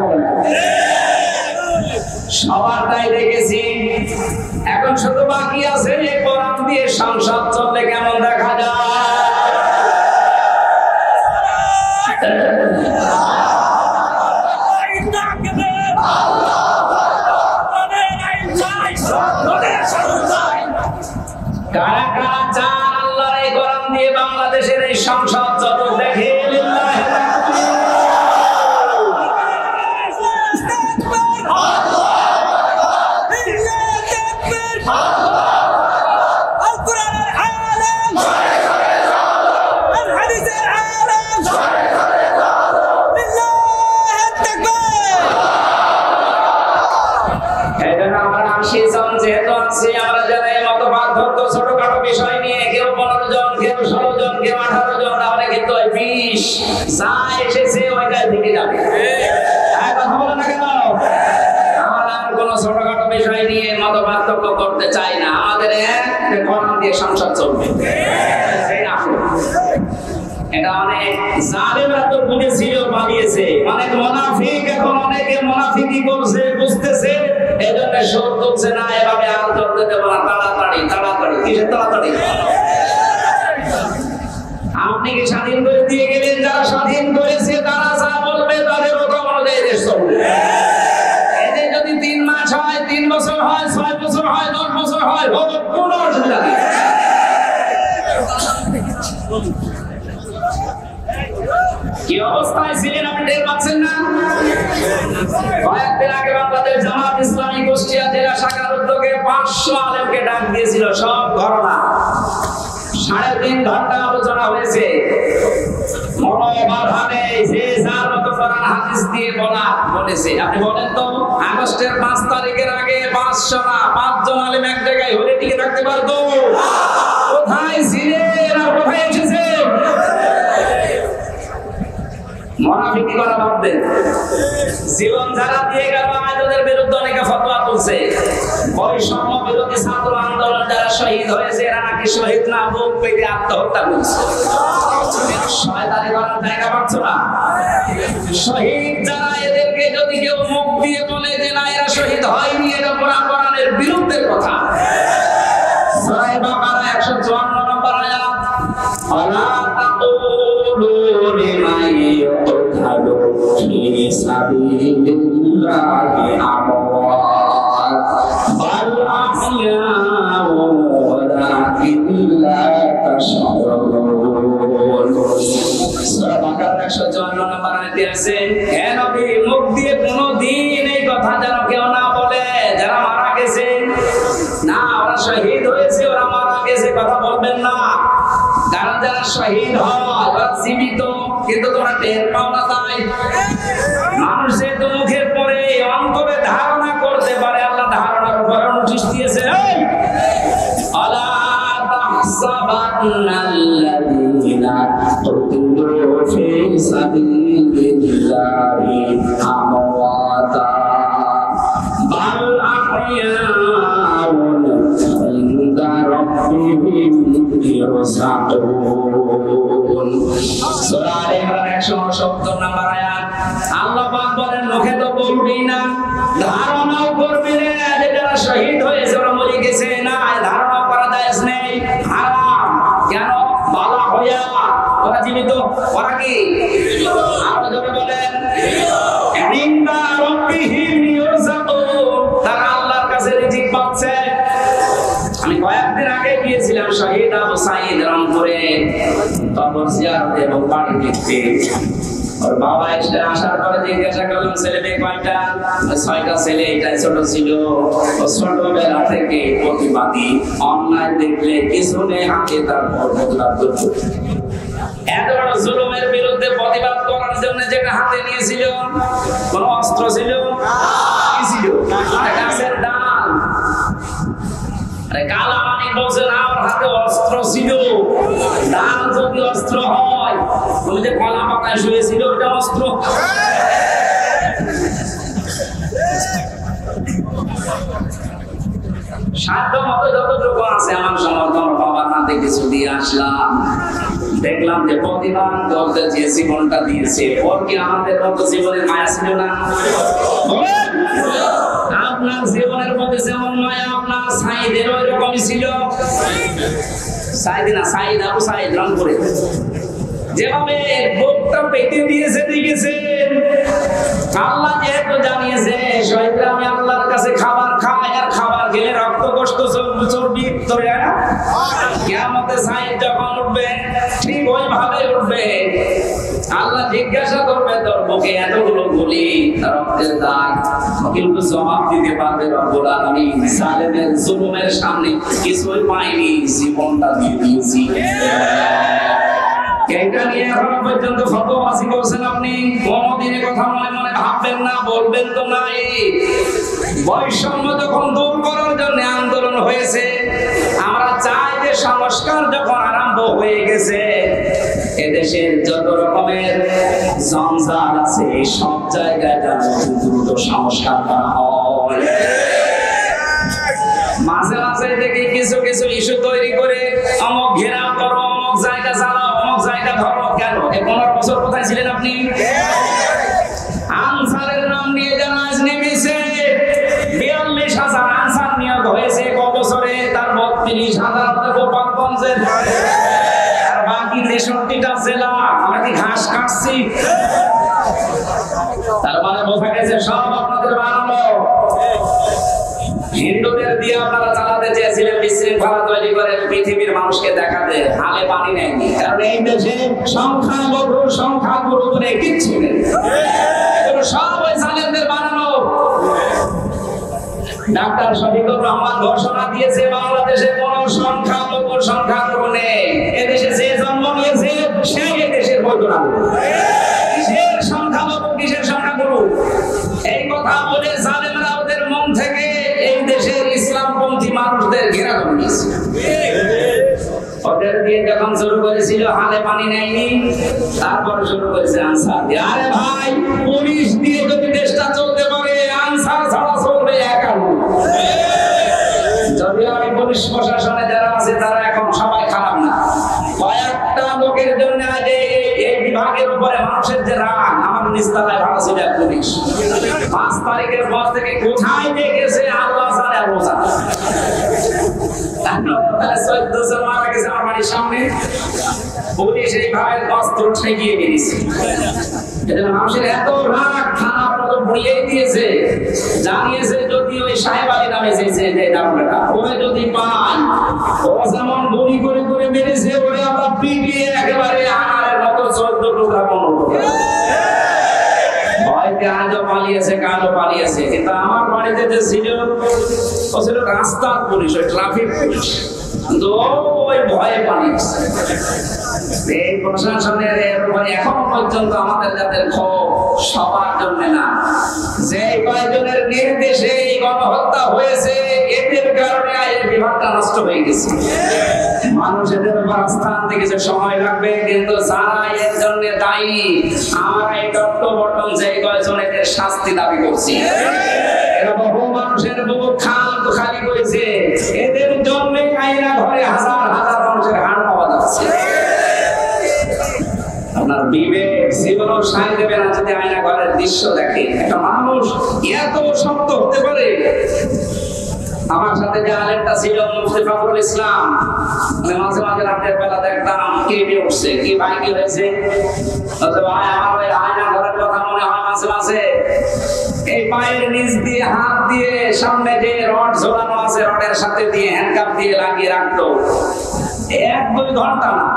সবারটাই দেখেছি। এখন শুধু বাকি আছে কোরআন দিয়ে সংসদ চললে কেমন দেখা যায়। কারা কারা চান আল্লাহর এই কোরআন দিয়ে বাংলাদেশের এই সংসদ চলুক? দেখে পুলিশ যা এসেছে ওই জায়গায় থেকে যাবে। কথা বলে না কেন? আমরা আর কোনো ছোটখাটো বিষয় নিয়ে মত পার্থক্য করতে চাই না। আমাদের একটা কোরআন দিয়ে সংসার চলবে। এটা অনেক জালেমরা তো বুঝেছিল, পালিয়েছে। অনেক মুনাফিক এখন অনেকে মুনাফিকি করছে, বুঝতেছে, এজন্য শোধ করছে না। এভাবে আর চলতে দেব না। তাড়াতাড়ি তাড়াতাড়ি, কিসের তাড়াতাড়ি? আপনি কি স্বাধীন করে দিয়ে গেলেন? যারা স্বাধীন করেছে তারা যা বলবে তাদের কথা অনুযায়ী দেশ চলবে। এদের যদি 3 মাস হয়, 3 বছর হয়, 6 বছর হয়, 10 বছর হয়, কোনো অসুবিধা নেই। কি অবস্থায় ছিলেন আপনি টের পাচ্ছেন না? কয়েকদিন আগে বাংলাদেশ জামাত ইসলামী কুষ্টিয়া জেলা শাখার উদ্যোগে 500 আলেমকে ডাক দিয়েছিল। সব ঘটনা 3.5 ঘন্টা আলোচনা হয়েছে। মনোবাধা নেই, যে যার মতো কোরআন হাদিস দিয়ে বলেছে। আপনি বলেন তো, আগস্টের 5 তারিখের আগে 500 না 5 জন আলেম এক জায়গায় হলে টিকে থাকতে পারতো? কোথায় ছিলেন আর কোথায় এসেছে? মুনাফিকি করা বাদ দেন। জীবন যারা দিয়ে গেল, আজ ওদের বিরুদ্ধে অনেকে ফতোয়া তুলছে। বৈষম্য বিরোধী ছাত্র আন্দোলন যারা শহীদ হয়েছে, এরা নাকি শহীদ না, বুক পেতে আত্মহত্যা করছে। শয়তানি করার জায়গা পাচ্ছ না? শহীদ যারা, এদেরকে যদি কেউ মুখ দিয়ে বলে যে না এরা শহীদ হয়নি, এটা কোরআনের বিরুদ্ধের কথা। সূরা বাকারা 154 নম্বর আয়াত, আলা তাকুলু লিমান ইউকতালু ফি সাবিলিল্লাহি আমওয়াত বাল আহইয়াউ ওয়ালাকিন লা তাশউরুন। সূরা বাকারা 154 নম্বর আয়াতে আছে, হে নবী, মুখ দিয়ে কোনদিন এই কথা যেন কেউ না বলে যারা মারা গেছে, না ওরা শহীদ হয়েছে, ওরা মারা গেছে, কথা বলবেন না। কারণ যারা শহীদ হয় ওরা জীবিত, কিন্তু তোমরা টের পাও না। তাই মানুষের তো মুখের পরে অন্তরে ধারণা করতে পারে, আল্লাহ ধারণার উপরে নোটিশ দিয়েছে। আলা তাহসাবান্নাল্লাযীনা কুতিলু ফি সাবিলিল্লাহি আমওয়াতা বাল আহইয়াউন ইনদা রাব্বিহিম ইরসাকুন। সূরা আলে ইমরান 170 নম্বর আয়াত, আল্লাহ পাক বলেন মুখে তো বলবি না, ধারণাও করবি না যে যারা শহীদ হয়েছে ওরা মরে গেছে। না, ধারণা করা জায়েজ নেই, হারাম। কেন? বালা হইয়া ওরা জীবিত। ওরা কি? আপনি যদি বলেন ইনদা রাব্বিহিম ইরসাকুন, তারা আল্লাহর কাছে রিজিক পাচ্ছে। আমি কয়েকদিন আগে গিয়েছিলাম শহীদ আবু সাঈদ রংপুরে কবর জিয়ারতে এবং বাড়ি দেখতে। ওর বাবা এসে আসার পরে জিজ্ঞাসা করলাম ছেলে মেয়ে কয়টা? 6টা ছেলে, এটাই ছোট ছিল। ও ছোটবেলা থেকে প্রতিবাদী, অন্যায় দেখলে পিছনে হাতে তারপর প্রতিবাদ করত। এত বড় জুলুমের বিরুদ্ধে প্রতিবাদ করার জন্য যেটা হাতে নিয়েছিল, কোন অস্ত্র ছিল? কি ছিল? গাছের ডাল। কালামানি বলছে না, ওর হাতে অস্ত্র ছিল। ডাল যদি অস্ত্র হয়, ওই যে কলা পাতায় শুয়েছিল, ওটা অস্ত্র। সাধ্য মতো যতটুকু আছে আমার সমর্থন বাবার হাতে কিছু দিয়ে আসলাম। দেখলাম যে প্রতিবাদ করতে যে জীবনটা দিয়েছে, ওর কি আমাদের মতো জীবনের মায়া ছিল না? আপনার জীবনের মধ্যে যেমন মায়া আপনার সাঈদের ওই রকমই ছিল। সাঈদ না, সাঈদ আবু সাঈদ রংপুরে যেভাবে বুকটা পেতে দিয়েছে, দেখেছেন? আল্লাহ যেহেতু জানিয়েছে শহীদরা আমি আল্লাহর কাছে খাবার খাই, আর খাবার খেলে রক্ত কষ্ট চর্বি তৈরি হয় না। কিয়ামতে সাঈদ যখন উঠবে ঠিক ওইভাবে উঠবে। আল্লাহ জিজ্ঞাসা করবে তোর বুকে এতগুলো গুলি, রক্তের দাগ, কিন্তু জবাব দিতে পারবে রব্বুল আলামিন জালেমের জুলুমের সামনে কিছুই পাইনি, জীবনটা দিয়ে দিয়েছি। এটা নিয়ে এখনো পর্যন্ত ফতোয়াবাজি করছেন আপনি। কোনদিনের কথা মনে মনে ভাববেন না, বলবেন তো নাই। বৈষম্য যখন দূর করার জন্য আন্দোলন হয়েছে, আমরা চাই যে সংস্কার যখন আরম্ভ হয়ে গেছে, এদেশের যত রকমের জঞ্জাল আছে সব জায়গায় দ্রুত সংস্কার করা হয়। মাঝে মাঝে দেখি কিছু কিছু ইস্যু তৈরি করে অমুক ঘেরাও করো, অমুক জায়গা চালাও, অমুক জায়গা ধরো। কেন? এই 15 বছর কোথায় ছিলেন আপনি? আনসারের নাম নিয়ে যারা আজ নেমেছে, 42,000 আনসার নিয়োগ হয়েছে বছরে, তার 32,000 গোপালগঞ্জের, আর বাকি 63টা জেলা। আমরা কি ঘাস কাটছি? তার মানে বোঝা গেছে সব আপনাদের বানানো। হিন্দুদের দিয়ে আপনারা চালাতে চেয়েছিলেন বিশৃঙ্খলা তৈরি করে পৃথিবীর মানুষকে দেখাতে, হালে পানি নেয়নি। কারণ এই দেশে সংখ্যাগুরু বলে কিচ্ছু নেই, সব ওই জালেমদের বানানো। ডাক্তার শফিকুর রহমান ঘোষণা দিয়েছে বাংলাদেশে কোন সংখ্যাগুরু নেই। এদেশে যে জন্ম নিয়েছে সেই দেশের বৈধনা। কিসের সংখ্যালঘু, কিসের সংখ্যাগুরু? এই কথা বলে জালেমরা ওদের মন থেকে এই দেশের ইসলামপন্থী মানুষদের ঘেরা করেছে। ওদের দিয়ে যখন শুরু করেছিল হালে পানি নেয়নি, তারপর শুরু করেছে আনসার দিয়ে। আরে ভাই, পুলিশ দিয়ে যদি দেশটা চলতে পারে, আনসার ছাড়া চলবে একা। যদিও আমি পুলিশ প্রশাসনে যারা আছে তারা এখন সবাই খারাপ না, কয়েকটা লোকের জন্য এই বিভাগের উপরে মানুষের যে রাগ, আমার নিস্তালায় ভালো ছিল পুলিশ। 5 তারিখের পর থেকে কোথায় গেছে আল্লাহ জানে, আল্লাহ জানে। 14 জন মারা গেছে আমার বাড়ির সামনে, পুলিশ এইভাবে অস্ত্র ঠেকিয়ে দিয়েছে। এজন্য মানুষের এত রাগ, থানা পর্যন্ত ভরিয়ে দিয়েছে, জানিয়েছে যদি ওই সাহেব আলী নামে যে দারোগাটা ওই যদি পান, ও যেমন গুলি করে করে মেরেছে, ওরে আমরা পিটিয়ে একেবারে আনারের মতো 14 টুকরা বানাবো। ভয়তে আজও পালিয়েছে, কালও পালিয়েছে। কিন্তু আমার বাড়িতে যে ছিল, ও ছিল রাস্তার পুলিশ, ওই ট্রাফিক পুলিশ, কিন্তু ওই ভয়ে পালিয়েছে। এই প্রশাসনের এরপরে এখনো পর্যন্ত আমাদের যাদের ক্ষোভ সবার জন্য না, যে কয়েকজনের নির্দেশে এই গণহত্যা হয়েছে, এদের কারণে এই বিভাগটা নষ্ট হয়ে গেছে। মানুষ এদের উপর আস্থা আনতে কিছু সময় লাগবে, কিন্তু যারা এর জন্য দায়ী, আমরা এই বটন যে কয়েকজন এদের শাস্তি দাবি করছি। এরা বহু মানুষের বুক খালি করেছে, এদের জন্য আয়না ঘরে হাজার হাজার মানুষের হাড় পাওয়া যাচ্ছে। আপনার বিবেক জীবনও সায় দেবে না যদি আয়না ঘরের দৃশ্য দেখে। একটা মানুষ এত শক্ত হতে পারে। আমার সাথে যে আলেমটা ছিল মুফতি ফখরুল ইসলাম, মাঝে মাঝে রাতের বেলা দেখতাম কেঁপে উঠছে। কি ভাই, কি হয়েছে? ভাই, আমার ওই আয়না ঘরের কথা মনে হয় মাঝে মাঝে। এই পায়ের নিচ দিয়ে হাত দিয়ে সামনে যে রড ঝোলানো আছে, রডের সাথে দিয়ে হ্যান্ডকাপ দিয়ে লাগিয়ে রাখতো। 1-2 ঘন্টা না,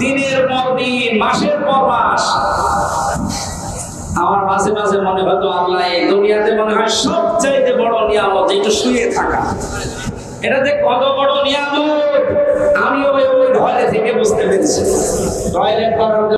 দিনের পর দিন, মাসের পর মাস। আমার মাঝে মাঝে মনে হতো, আল্লাহ, এই দুনিয়াতে মনে হয় সবচাইতে বড় নিয়ামত একটু শুয়ে থাকা। এটা যে কত বড় নিয়ামত আমি ওই ঘরে থেকে বুঝতে পেরেছি। টয়লেট করার